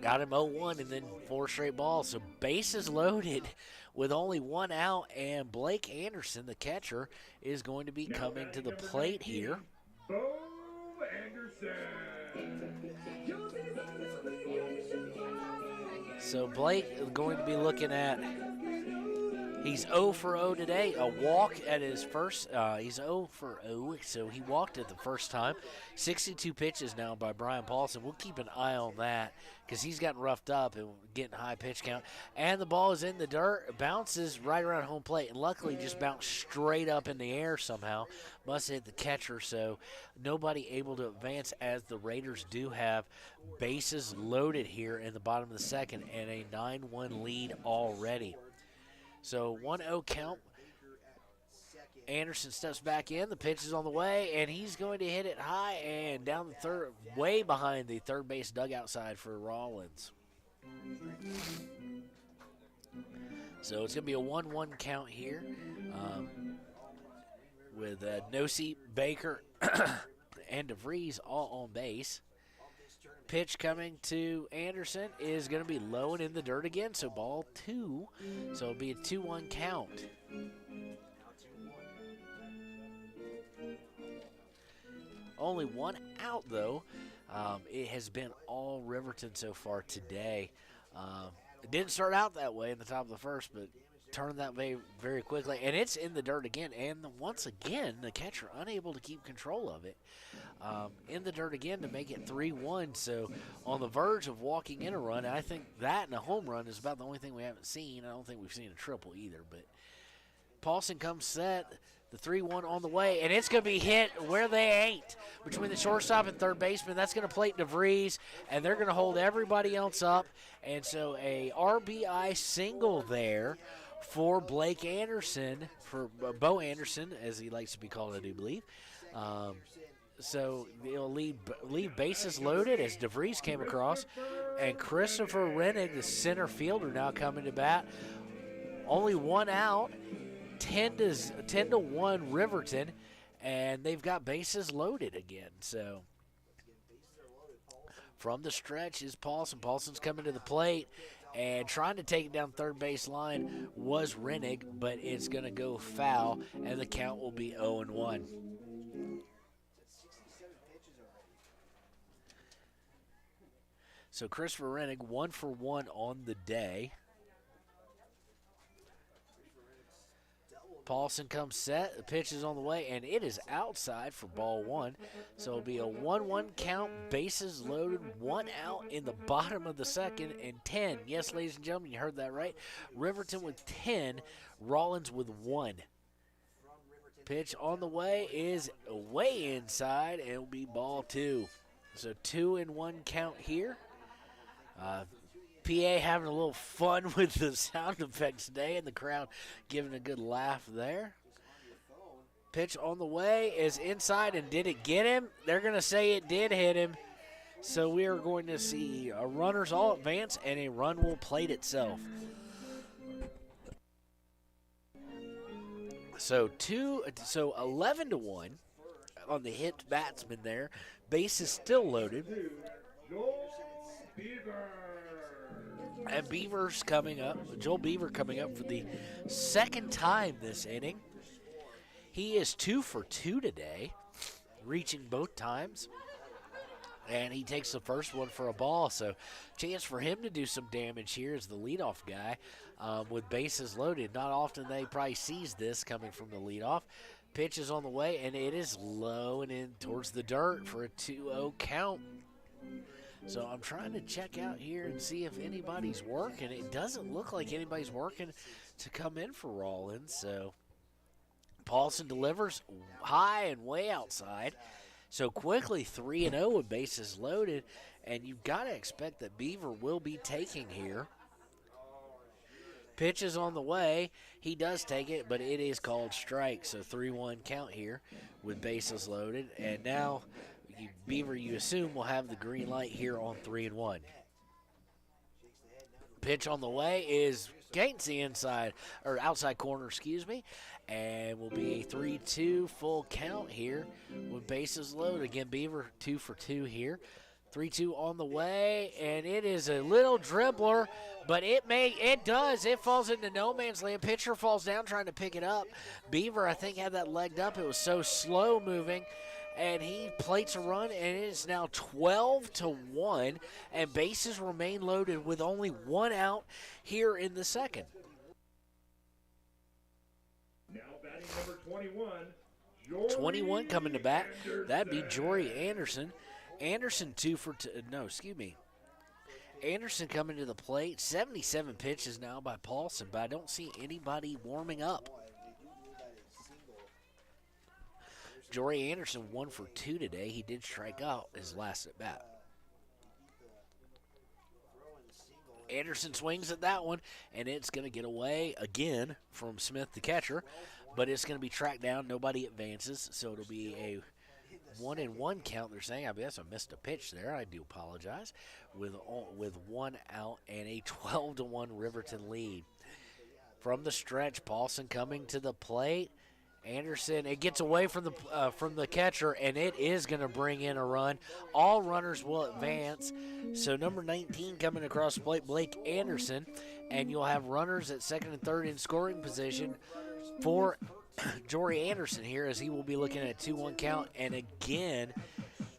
got him 0-1 and then 4 straight balls. So bases loaded with only 1 out. And Blake Anderson, the catcher, is going to be coming to the plate here. Bo Anderson. So Blake is going to be looking at, he's 0 for 0 today. A walk at his first, he's 0 for 0, so he walked it the first time. 62 pitches now by Brian Paulson. We'll keep an eye on that because he's gotten roughed up and getting a high pitch count. And the ball is in the dirt, bounces right around home plate, and luckily just bounced straight up in the air somehow. Must hit the catcher, so nobody able to advance as the Raiders do have bases loaded here in the bottom of the second and a 9-1 lead already. So 1-0 count. Anderson steps back in. The pitch is on the way, and he's going to hit it high and down the third, way behind the third base dugout side for Rollins. So it's going to be a 1-1 count here with Noseep, Baker, and DeVries all on base. Pitch coming to Anderson is going to be low and in the dirt again, so ball 2. So it'll be a 2-1 count. Only 1 out, though. It has been all Riverton so far today. It didn't start out that way in the top of the first, but turned that way very quickly. And it's in the dirt again. And once again, the catcher unable to keep control of it. In the dirt again to make it 3-1. So on the verge of walking in a run. And I think that and a home run is about the only thing we haven't seen. I don't think we've seen a triple either. But Paulson comes set. The 3-1 on the way, and it's going to be hit where they ain't between the shortstop and third baseman. That's going to plate DeVries, and they're going to hold everybody else up. And so a RBI single there for Blake Anderson, for Bo Anderson, as he likes to be called, I do believe. So it'll leave bases loaded as DeVries came across, and Christopher Rennig, the center fielder, now coming to bat. Only 1 out. 10-1 Riverton, and they've got bases loaded again. So from the stretch is Paulson. Paulson's coming to the plate, And trying to take it down third base line was Rennig, but it's going to go foul, and the count will be 0-1. So Christopher Rennig 1 for 1 on the day. Paulson comes set. The pitch is on the way, and it is outside for ball one. So it'll be a 1-1 count, bases loaded, 1 out in the bottom of the second, and 10. Yes, ladies and gentlemen, you heard that right. Riverton with 10, Rollins with 1. Pitch on the way is way inside, and it'll be ball 2. So 2-1 count here. PA having a little fun with the sound effects today, and the crowd giving a good laugh there. Pitch on the way is inside, and did it get him? They're going to say it did hit him. So we are going to see runners all advance, and a run will plate itself. So 11-1 on the hit batsman there. Base is still loaded. And Beaver's coming up. Joel Beaver coming up for the second time this inning. He is 2 for 2 today, reaching both times. And he takes the first one for a ball. So chance for him to do some damage here as the leadoff guy with bases loaded. Not often they probably sees this coming from the leadoff. Pitch is on the way, and it is low and in towards the dirt for a 2-0 count. So I'm trying to check out here and see if anybody's working. It doesn't look like anybody's working to come in for Rollins. So Paulson delivers high and way outside. So quickly 3-0 with bases loaded. And you've got to expect that Beaver will be taking here. Pitch is on the way. He does take it, but it is called strike. So 3-1 count here with bases loaded. And now Beaver, you assume, will have the green light here on 3-1. Pitch on the way is gains the outside corner, and will be a 3-2 full count here with bases loaded. Again, Beaver 2 for 2 here. 3-2 on the way, and it is a little dribbler, but it falls into no man's land. Pitcher falls down trying to pick it up. Beaver, I think, had that legged up. It was so slow moving. And he plates a run, and it is now 12-1, and bases remain loaded with only 1 out here in the second. Now batting number 21, 21 coming to bat. That'd be Jory Anderson. Anderson Anderson coming to the plate. 77 pitches now by Paulson, but I don't see anybody warming up. Jory Anderson 1 for 2 today. He did strike out his last at bat. Anderson swings at that one, and it's going to get away again from Smith, the catcher, but it's going to be tracked down. Nobody advances, so it'll be a 1-1 count. They're saying, I guess I missed a pitch there. I do apologize. With 1 out and a 12-1 Riverton lead. From the stretch, Paulson coming to the plate. Anderson, it gets away from the catcher, and it is going to bring in a run. All runners will advance. So number 19 coming across the plate, Blake Anderson, and you'll have runners at second and third in scoring position for Jory Anderson here, as he will be looking at a 2-1 count. And again,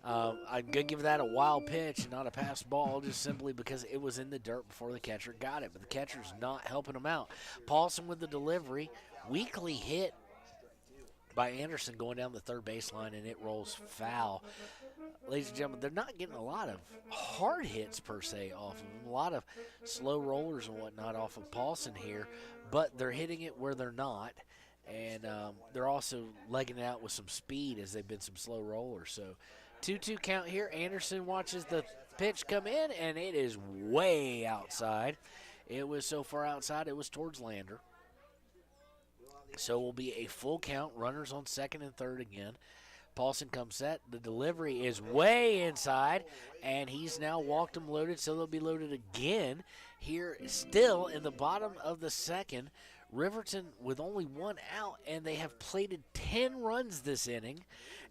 I'm going to give that a wild pitch and not a pass ball, just simply because it was in the dirt before the catcher got it. But the catcher's not helping him out. Paulson with the delivery, weakly hit by Anderson going down the third baseline, and it rolls foul. Ladies and gentlemen, they're not getting a lot of hard hits per se off of them, a lot of slow rollers and whatnot off of Paulson here, but they're hitting it where they're not, and they're also legging it out with some speed as they've been some slow rollers. So 2-2 count here. Anderson watches the pitch come in, and it is way outside. It was so far outside, it was towards Lander. So will be a full count, runners on second and third again. Paulson comes set. The delivery is way inside, and he's now walked them loaded, so they'll be loaded again here still in the bottom of the second. Riverton with only 1 out, and they have plated 10 runs this inning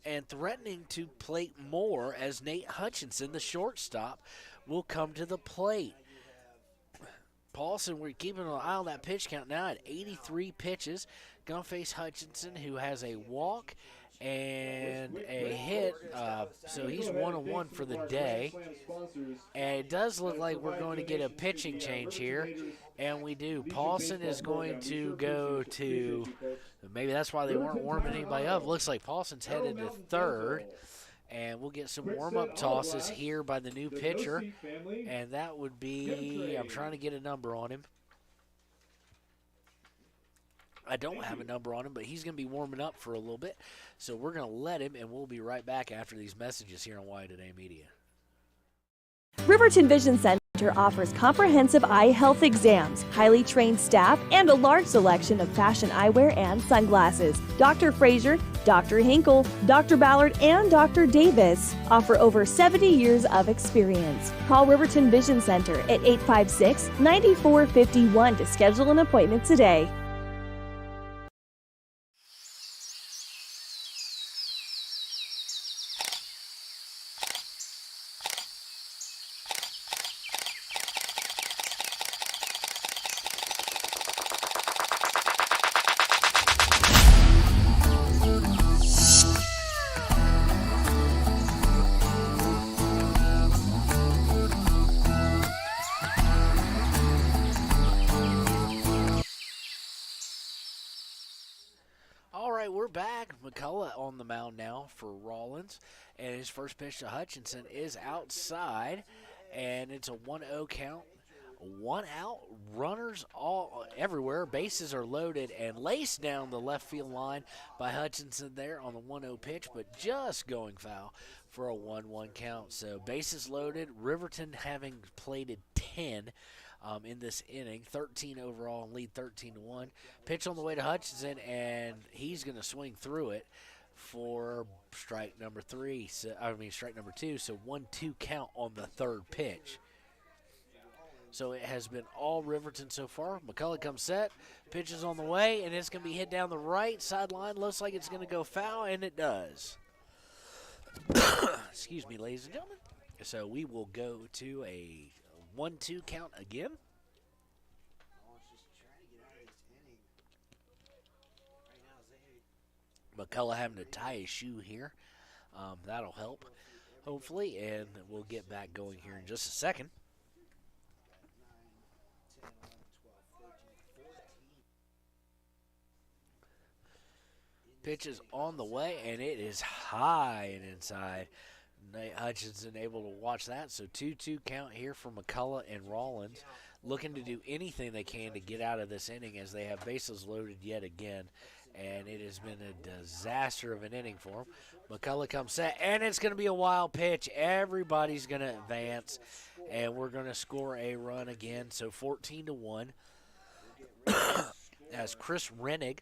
and threatening to plate more as Nate Hutchinson, the shortstop, will come to the plate. Paulson, we're keeping an eye on that pitch count now at 83 pitches. Going to face Hutchinson, who has a walk and a hit, so he's 1-1 for the day. And it does look like we're going to get a pitching change here, and we do. Paulson is going to go to, maybe that's why they weren't warming anybody up. Looks like Paulson's headed to third, and we'll get some warm-up tosses here by the new pitcher, and that would be, I'm trying to get a number on him. I don't have a number on him, but he's going to be warming up for a little bit. So we're going to let him, and we'll be right back after these messages here on WyoToday Media. Riverton Vision Center offers comprehensive eye health exams, highly trained staff, and a large selection of fashion eyewear and sunglasses. Dr. Frazier, Dr. Hinkle, Dr. Ballard, and Dr. Davis offer over 70 years of experience. Call Riverton Vision Center at 856-9451 to schedule an appointment today. We're back. McCullough on the mound now for Rollins, and his first pitch to Hutchinson is outside, and it's a 1-0 count. 1 out, runners all everywhere, bases are loaded, and laced down the left field line by Hutchinson there on the 1-0 pitch, but just going foul for a 1-1 count. So bases loaded, Riverton having plated 10 in this inning, 13 overall, and lead 13-1. Pitch on the way to Hutchinson, and he's going to swing through it for strike number 2. So 1-2 count on the third pitch. So it has been all Riverton so far. McCullough comes set, pitch is on the way, and it's going to be hit down the right sideline. Looks like it's going to go foul, and it does. Excuse me, ladies and gentlemen. So we will go to a 1-2 count again. McCullough having to tie his shoe here. That'll help, hopefully, and we'll get back going here in just a second. Pitch is on the way, and it is high and inside. Nate Hutchinson able to watch that. So 2-2 count here for McCullough and Rollins, looking to do anything they can to get out of this inning as they have bases loaded yet again. And it has been a disaster of an inning for them. McCullough comes set, and it's going to be a wild pitch. Everybody's going to advance, and we're going to score a run again. So 14-1 as Chris Rennig,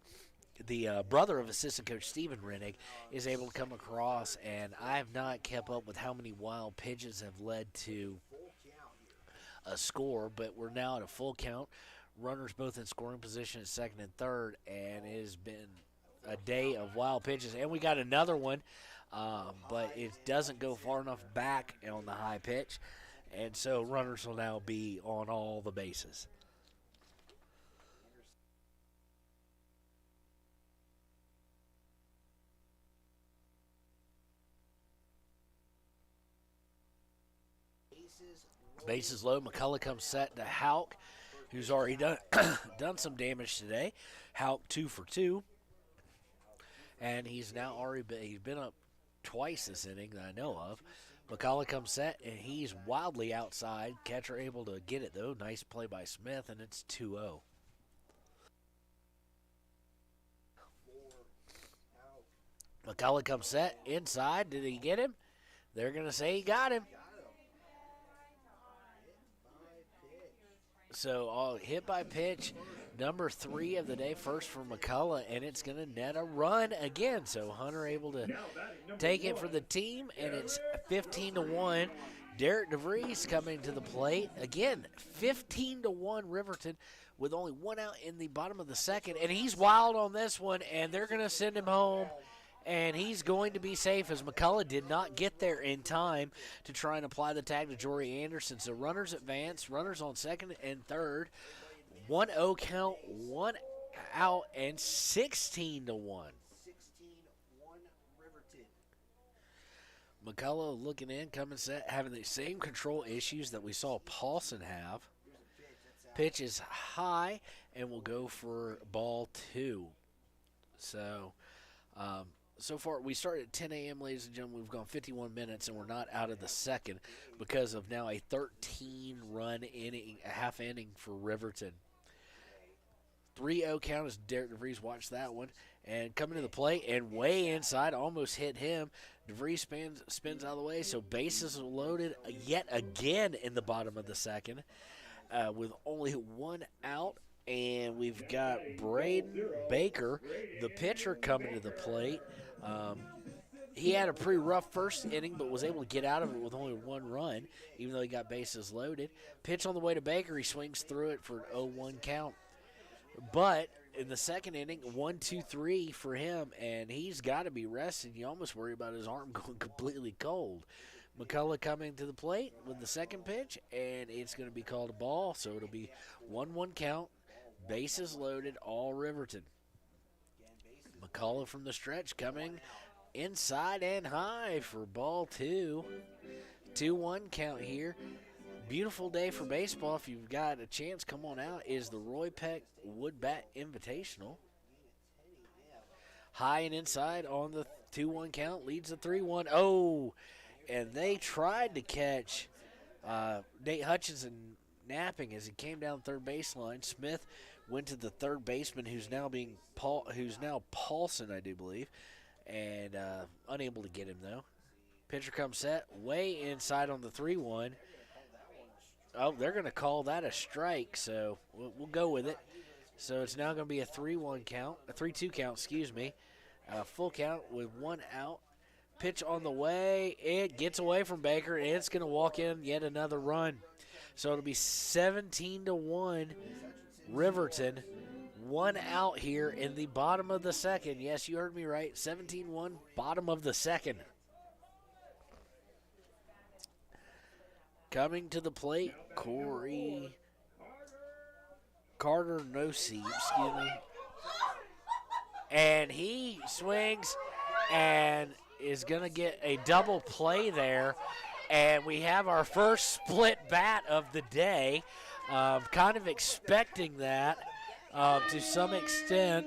the brother of assistant coach Stephen Rennig, is able to come across, and I have not kept up with how many wild pitches have led to a score, but we're now at a full count. Runners both in scoring position at second and third, and it has been a day of wild pitches. And we got another one, but it doesn't go far enough back on the high pitch, and so runners will now be on all the bases. Bases low. McCullough comes set to Houck, who's already done some damage today. Houck 2 for 2. And he's now he's been up twice this inning that I know of. McCullough comes set, and he's wildly outside. Catcher able to get it, though. Nice play by Smith, and it's 2-0. McCullough comes set inside. Did he get him? They're going to say he got him. So hit by pitch, number 3 of the day, first for McCullough, and it's going to net a run again. So Hunter able to take it for the team, and it's 15-1. Derek DeVries coming to the plate. Again, 15-1 Riverton with only 1 out in the bottom of the second, and he's wild on this one, and they're going to send him home. And he's going to be safe as McCullough did not get there in time to try and apply the tag to Jory Anderson. So runners advance, runners on second and third. 1-0 count, 1 out, and 16-1. McCullough looking in, coming set, having the same control issues that we saw Paulson have. Pitch is high, and we'll go for ball 2. So, so far, we started at 10 a.m., ladies and gentlemen. We've gone 51 minutes, and we're not out of the second because of now a 13-run inning, a half inning for Riverton. 3-0 count as Derek DeVries watched that one. And coming to the plate and way inside, almost hit him. DeVries spins out of the way, so bases are loaded yet again in the bottom of the second with only 1 out. And we've got Braden Baker, the pitcher, coming to the plate. He had a pretty rough first inning, but was able to get out of it with only 1 run, even though he got bases loaded. Pitch on the way to Baker. He swings through it for an 0-1 count. But in the second inning, 1-2-3 for him, and he's got to be resting. You almost worry about his arm going completely cold. McCullough coming to the plate with the second pitch, and it's going to be called a ball, so it'll be 1-1 count. Bases loaded, all Riverton. McCullough from the stretch coming inside and high for ball 2. 2-1 count here. Beautiful day for baseball. If you've got a chance, come on out. Is the Roy Peck Wood Bat Invitational. High and inside on the 2-1 count, leads the 3-1. Oh, and they tried to catch Nate Hutchinson napping as he came down third baseline. Smith went to the third baseman, who's now Paulson, I do believe, and unable to get him though. Pitcher comes set, way inside on the 3-1. Oh, they're going to call that a strike, so we'll go with it. So it's now going to be a 3-1 count, a 3-2 count, excuse me. Full count with 1 out. Pitch on the way. It gets away from Baker, and it's going to walk in yet another run. So it'll be 17-1 Riverton. 1 out here in the bottom of the second. Yes, you heard me right. 17-1, bottom of the second. Coming to the plate, Corey Carter Nosey, excuse me. And he swings and is going to get a double play there. And we have our first split bat of the day. Kind of expecting that to some extent.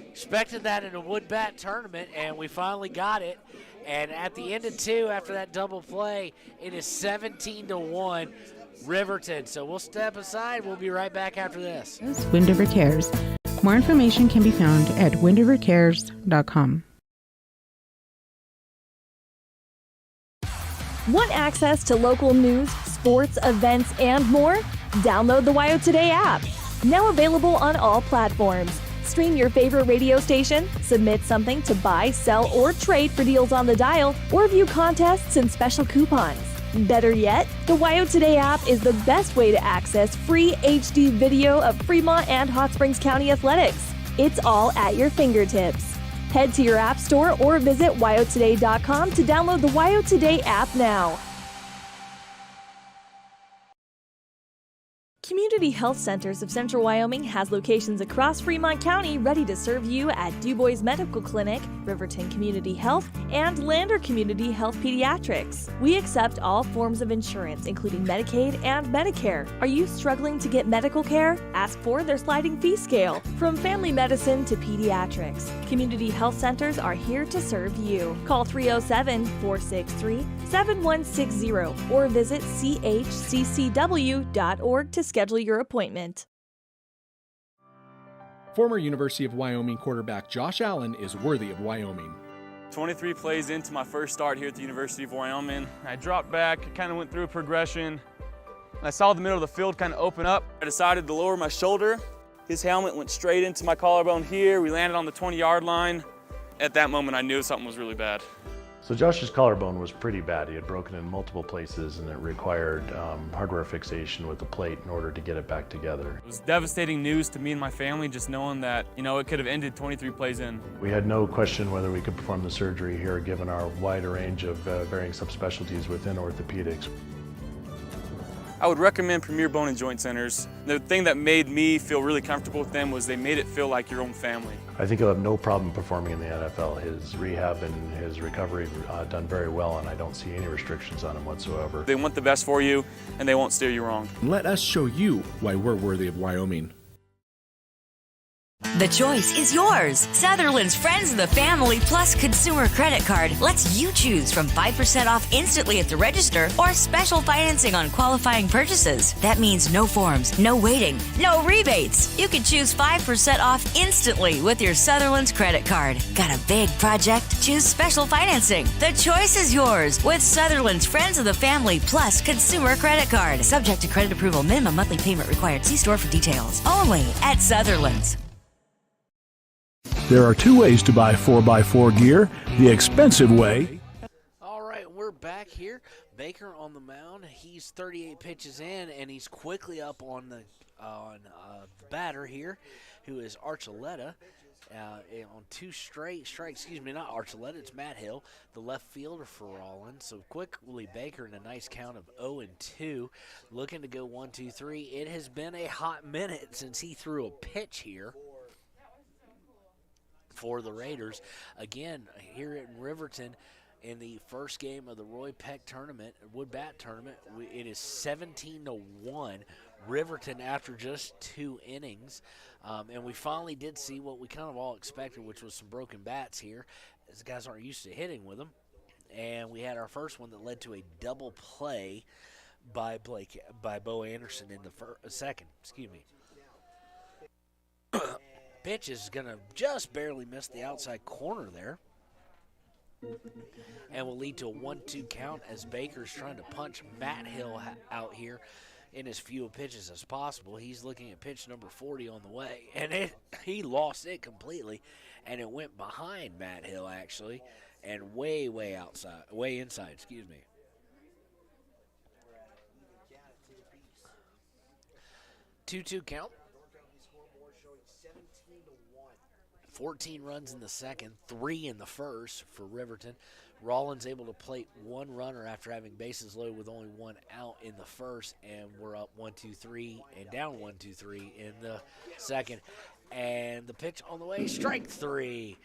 Expected that in a wood bat tournament, and we finally got it. And at the end of 2, after that double play, it is 17-1 Riverton. So we'll step aside. We'll be right back after this. Windover Cares. More information can be found at windovercares.com. Want access to local news, sports, events, and more? Download the WyoToday app. Now available on all platforms. Stream your favorite radio station, submit something to buy, sell, or trade for deals on the dial, or view contests and special coupons. Better yet, the WyoToday app is the best way to access free HD video of Fremont and Hot Springs County athletics. It's all at your fingertips. Head to your app store or visit WyoToday.com to download the WyoToday app now. Community Health Centers of Central Wyoming has locations across Fremont County ready to serve you at DuBois Medical Clinic, Riverton Community Health, and Lander Community Health Pediatrics. We accept all forms of insurance, including Medicaid and Medicare. Are you struggling to get medical care? Ask for their sliding fee scale. From family medicine to pediatrics, Community Health Centers are here to serve you. Call 307-463-7160 or visit chccw.org to schedule your appointment. Former University of Wyoming quarterback Josh Allen is worthy of Wyoming. 23 plays into my first start here at the University of Wyoming. I dropped back, I kind of went through a progression. I saw the middle of the field kind of open up. I decided to lower my shoulder. His helmet went straight into my collarbone here. We landed on the 20-yard line. At that moment, I knew something was really bad. So Josh's collarbone was pretty bad. He had broken in multiple places, and it required hardware fixation with the plate in order to get it back together. It was devastating news to me and my family, just knowing that, it could have ended 23 plays in. We had no question whether we could perform the surgery here, given our wide range of varying subspecialties within orthopedics. I would recommend Premier Bone and Joint Centers. The thing that made me feel really comfortable with them was they made it feel like your own family. I think he'll have no problem performing in the NFL. His rehab and his recovery done very well, and I don't see any restrictions on him whatsoever. They want the best for you, and they won't steer you wrong. Let us show you why we're worthy of Wyoming. The choice is yours. Sutherland's Friends of the Family Plus Consumer Credit Card lets you choose from 5% off instantly at the register or special financing on qualifying purchases. That means no forms, no waiting, no rebates. You can choose 5% off instantly with your Sutherland's credit card. Got a big project? Choose special financing. The choice is yours with Sutherland's Friends of the Family Plus Consumer Credit Card. Subject to credit approval. Minimum monthly payment required. See store for details. Only at Sutherland's. There are two ways to buy 4x4 gear: the expensive way. All right, we're back here. Baker on the mound. He's 38 pitches in, and he's quickly up on the batter here, who is Archuleta. On two straight strikes, not Archuleta, it's Matt Hill, the left fielder for Rollins. So quickly Baker in a nice count of 0-2, looking to go 1-2-3. It has been a hot minute since he threw a pitch here for the Raiders. Again, here in Riverton, in the first game of the Roy Peck tournament, Wood Bat tournament, it is 17-1. Riverton after just 2 innings. And we finally did see what we kind of all expected, which was some broken bats here, as the guys aren't used to hitting with them. And we had our first one that led to a double play by Bo Anderson in the second. Pitch is going to just barely miss the outside corner there, and will lead to a 1-2 count as Baker's trying to punch Matt Hill out here in as few pitches as possible. He's looking at pitch number 40 on the way, and he lost it completely, and it went behind Matt Hill actually, and way inside. 2-2 count. 14 runs in the second, 3 in the first for Riverton. Rollins able to plate 1 runner after having bases loaded with only 1 out in the first, and we're up 1-2-3 and down 1-2-3 in the second. And the pitch on the way, strike 3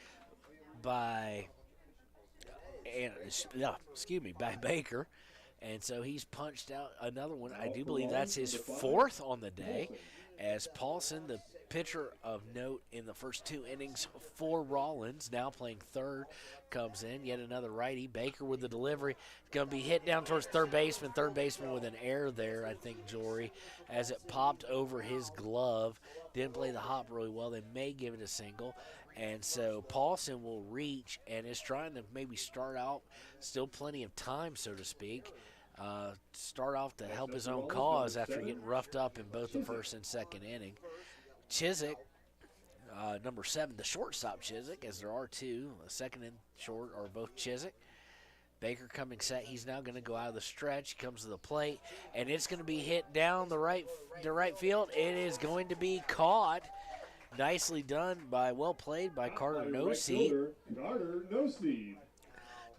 by Baker. And so he's punched out another one. I do believe that's his 4th on the day, as Paulson, the pitcher of note in the first 2 innings for Rollins, now playing third, comes in. Yet another righty. Baker with the delivery. Going to be hit down towards third baseman. Third baseman with an error there, I think, Jory, as it popped over his glove. Didn't play the hop really well. They may give it a single. And so Paulson will reach and is trying to maybe start out, still plenty of time, so to speak, start off to help his own cause after getting roughed up in both the first and second inning. Chiswick, number 7, the shortstop Chiswick, as there are 2. The second and short are both Chiswick. Baker coming set. He's now going to go out of the stretch. He comes to the plate, and it's going to be hit down the right field. It is going to be caught. Nicely done well played by Carter Noseed.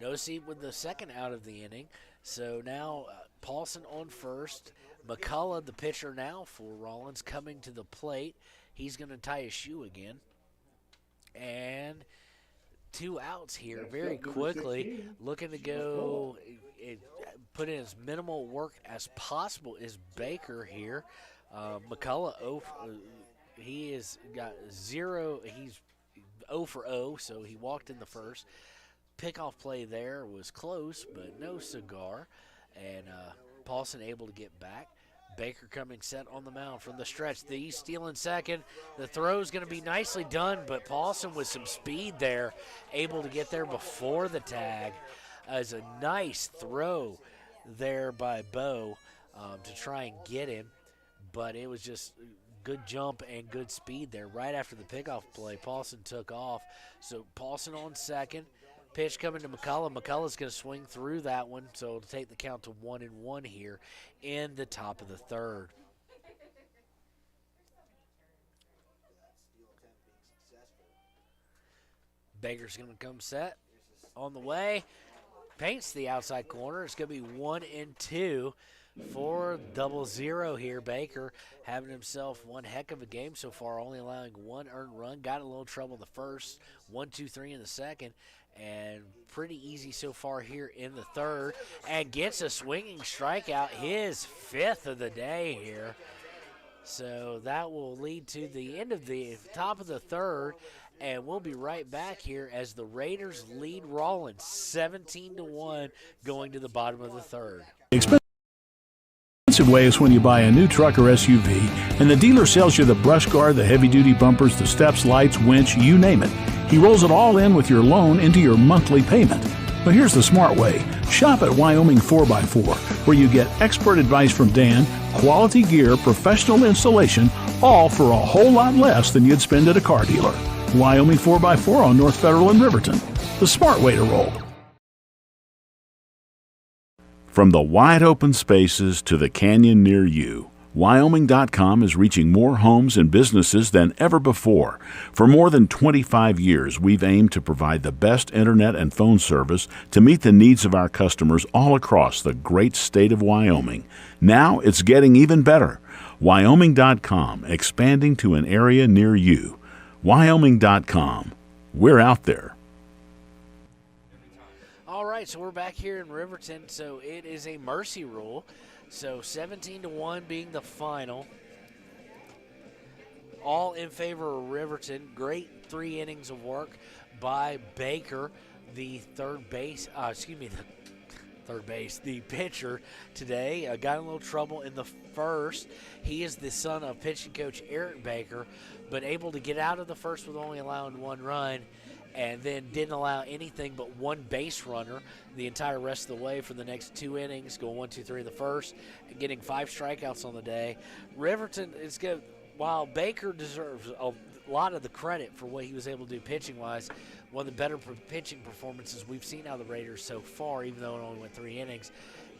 Noseed with the second out of the inning. So now Paulson on first. McCullough, the pitcher now for Rollins, coming to the plate. He's going to tie his shoe again. And 2 outs here very quickly. Looking to go put in as minimal work as possible is Baker here. McCullough, he has got 0. He's 0 for 0, so he walked in the first. Pickoff play there was close, but no cigar. And Paulson able to get back. Baker coming set on the mound from the stretch. He's stealing second. The throw's going to be nicely done, but Paulson with some speed there, able to get there before the tag. As a nice throw there by Bo to try and get him, but it was just good jump and good speed there. Right after the pickoff play, Paulson took off. So Paulson on second. pitch coming to McCullough. McCullough's going to swing through that one, so it'll take the count to 1-1 here in the top of the third. Baker's going to come set on the way. Paints the outside corner. It's going to be 1-2 for 0-0 here. Baker having himself one heck of a game so far, only allowing one earned run. Got in a little trouble in the first, 1-2-3 in the second, and pretty easy so far here in the third. And gets a swinging strikeout, his 5th of the day here. So that will lead to the end of the top of the third. And we'll be right back here as the Raiders lead Rollins 17-1 going to the bottom of the third. Expensive way is when you buy a new truck or SUV and the dealer sells you the brush guard, the heavy-duty bumpers, the steps, lights, winch, you name it. He rolls it all in with your loan into your monthly payment. But here's the smart way. Shop at Wyoming 4x4, where you get expert advice from Dan, quality gear, professional installation, all for a whole lot less than you'd spend at a car dealer. Wyoming 4x4 on North Federal in Riverton. The smart way to roll. From the wide open spaces to the canyon near you, Wyoming.com is reaching more homes and businesses than ever before. For more than 25 years, we've aimed to provide the best internet and phone service to meet the needs of our customers all across the great state of Wyoming. Now it's getting even better. Wyoming.com, expanding to an area near you. Wyoming.com. We're out there. All right, so we're back here in Riverton. So it is a mercy rule. So 17-1 being the final. All in favor of Riverton. Great 3 innings of work by Baker, the the pitcher today. Got in a little trouble in the first. He is the son of pitching coach Eric Baker, but able to get out of the first with only allowing 1 run, and then didn't allow anything but 1 base runner the entire rest of the way for the next 2 innings, going 1, 2, 3 in the first, and getting 5 strikeouts on the day. Riverton is good. While Baker deserves a lot of the credit for what he was able to do pitching-wise, one of the better pitching performances we've seen out of the Raiders so far, even though it only went 3 innings.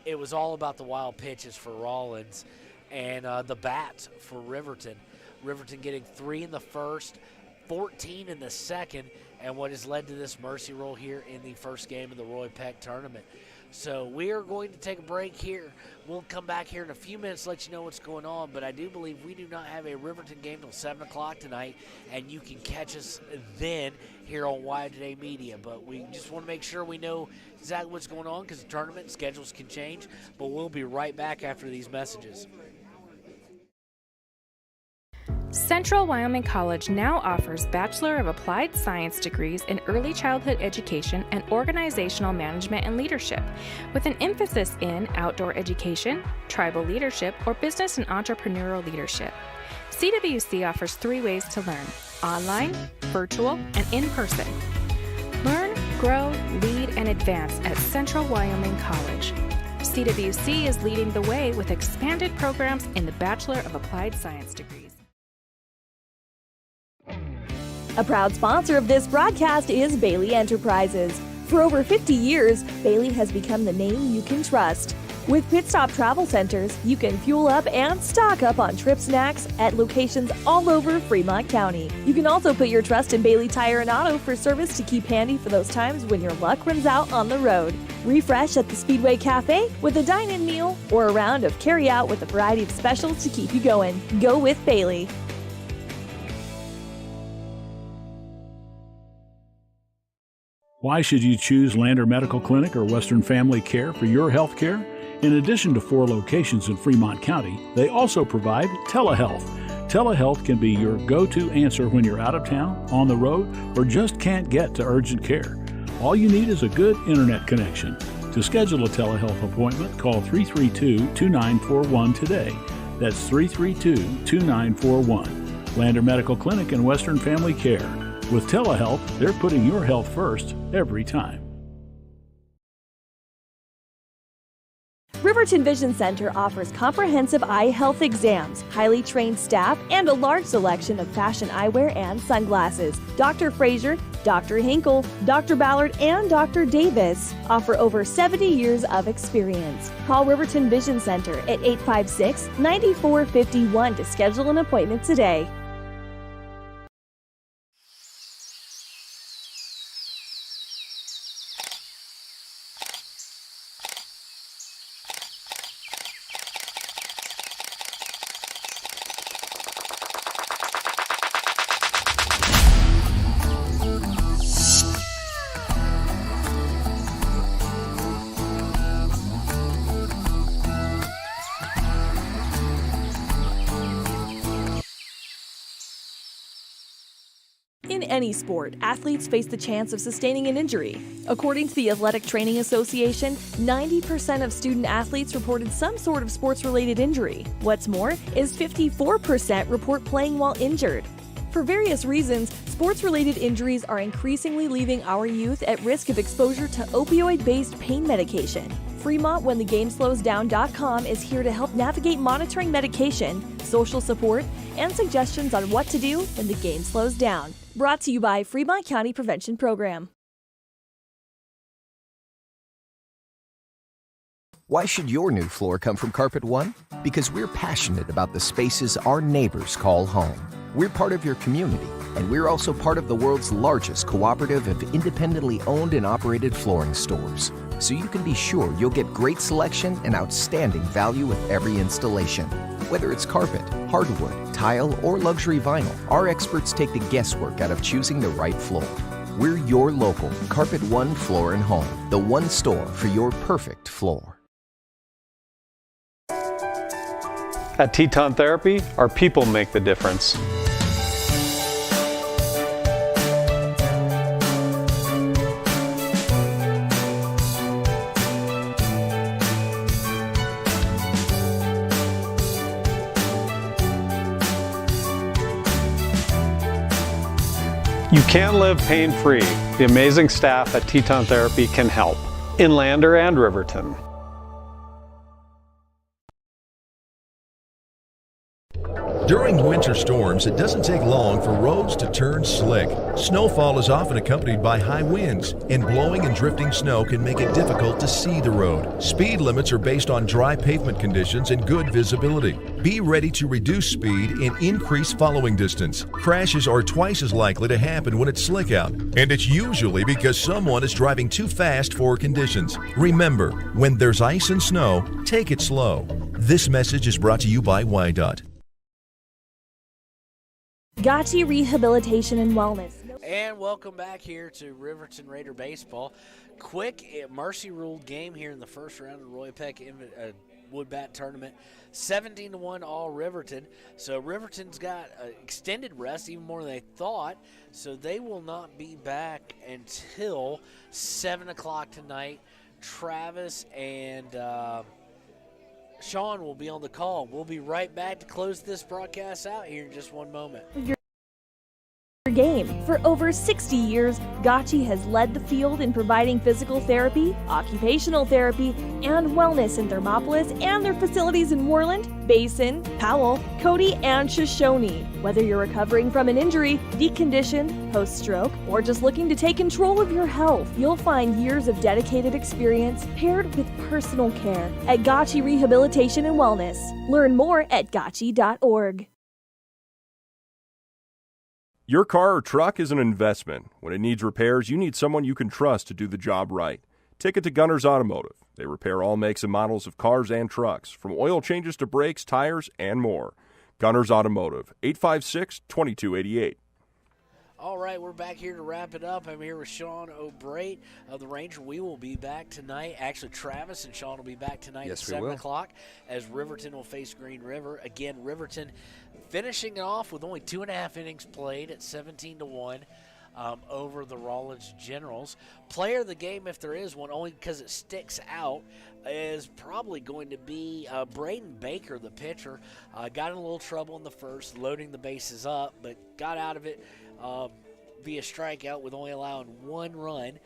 It was all about the wild pitches for Rollins and the bats for Riverton. Riverton getting 3 in the first, 14 in the second, and what has led to this mercy roll here in the first game of the Roy Peck tournament. So we are going to take a break here. We'll come back here in a few minutes, let you know what's going on, but I do believe we do not have a Riverton game till 7 o'clock tonight, and you can catch us then here on WyoToday Media. But we just want to make sure we know exactly what's going on, because the tournament schedules can change, but we'll be right back after these messages. Central Wyoming College now offers Bachelor of Applied Science degrees in Early Childhood Education and Organizational Management and Leadership, with an emphasis in outdoor education, tribal leadership, or business and entrepreneurial leadership. CWC offers 3 ways to learn: online, virtual, and in person. Learn, grow, lead, and advance at Central Wyoming College. CWC is leading the way with expanded programs in the Bachelor of Applied Science degrees. A proud sponsor of this broadcast is Bailey Enterprises. For over 50 years, Bailey has become the name you can trust. With Pit Stop Travel Centers, you can fuel up and stock up on trip snacks at locations all over Fremont County. You can also put your trust in Bailey Tire and Auto for service to keep handy for those times when your luck runs out on the road. Refresh at the Speedway Cafe with a dine-in meal or a round of carry-out with a variety of specials to keep you going. Go with Bailey. Why should you choose Lander Medical Clinic or Western Family Care for your health care? In addition to 4 locations in Fremont County, they also provide telehealth. Telehealth can be your go-to answer when you're out of town, on the road, or just can't get to urgent care. All you need is a good internet connection. To schedule a telehealth appointment, call 332-2941 today. That's 332-2941. Lander Medical Clinic and Western Family Care. With telehealth, they're putting your health first every time. Riverton Vision Center offers comprehensive eye health exams, highly trained staff, and a large selection of fashion eyewear and sunglasses. Dr. Frazier, Dr. Hinkle, Dr. Ballard, and Dr. Davis offer over 70 years of experience. Call Riverton Vision Center at 856-9451 to schedule an appointment today. In any sport, athletes face the chance of sustaining an injury. According to the Athletic Training Association, 90% of student athletes reported some sort of sports-related injury. What's more, is 54% report playing while injured. For various reasons, sports-related injuries are increasingly leaving our youth at risk of exposure to opioid-based pain medication. Fremont WhenTheGameSlowsDown.com is here to help navigate monitoring medication, social support, and suggestions on what to do when the game slows down. Brought to you by Fremont County Prevention Program. Why should your new floor come from Carpet One? Because we're passionate about the spaces our neighbors call home. We're part of your community, and we're also part of the world's largest cooperative of independently owned and operated flooring stores. So you can be sure you'll get great selection and outstanding value with every installation. Whether it's carpet, hardwood, tile, or luxury vinyl, our experts take the guesswork out of choosing the right floor. We're your local Carpet One Floor and Home, the one store for your perfect floor. At Teton Therapy, our people make the difference. You can live pain-free. The amazing staff at Teton Therapy can help. In Lander and Riverton. During winter storms, it doesn't take long for roads to turn slick. Snowfall is often accompanied by high winds, and blowing and drifting snow can make it difficult to see the road. Speed limits are based on dry pavement conditions and good visibility. Be ready to reduce speed and increase following distance. Crashes are twice as likely to happen when it's slick out, and it's usually because someone is driving too fast for conditions. Remember, when there's ice and snow, take it slow. This message is brought to you by WyoToday. Gotchi Rehabilitation and Wellness. And welcome back here to Riverton Raider Baseball. Quick mercy ruled game here in the first round of the Roy Peck Wood Bat Tournament. 17-1 all Riverton. So Riverton's got extended rest, even more than they thought. So they will not be back until 7 o'clock tonight. Travis and Sean will be on the call. We'll be right back to close this broadcast out here in just one moment. Game. For over 60 years, Gotchi has led the field in providing physical therapy, occupational therapy, and wellness in Thermopolis and their facilities in Moreland, Basin, Powell, Cody, and Shoshone. Whether you're recovering from an injury, deconditioned, post-stroke, or just looking to take control of your health, you'll find years of dedicated experience paired with personal care at Gotchi Rehabilitation and Wellness. Learn more at gotchi.org. Your car or truck is an investment. When it needs repairs, you need someone you can trust to do the job right. Take it to Gunner's Automotive. They repair all makes and models of cars and trucks, from oil changes to brakes, tires, and more. Gunner's Automotive, 856-2288. All right, we're back here to wrap it up. I'm here with Sean O'Brate of the Ranger. We will be back tonight. Actually, Travis and Sean will be back tonight at 7 o'clock as Riverton will face Green River. Again, Riverton finishing it off with only 2.5 innings played at 17-1 over the Rollins Generals. Player of the game, if there is one, only because it sticks out, is probably going to be Braden Baker, the pitcher. Got in a little trouble in the first, loading the bases up, but got out of it via strikeout with only allowing 1 run.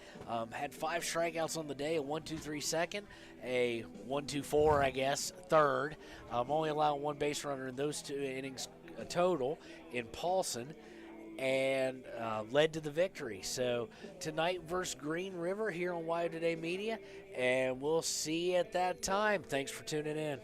Had 5 strikeouts on the day, a 1-2-3 second, a 1-2-4, I guess, third. Only allowing 1 base runner in those 2 innings total in Paulson, and led to the victory. So tonight versus Green River here on WyoToday Media, and we'll see you at that time. Thanks for tuning in.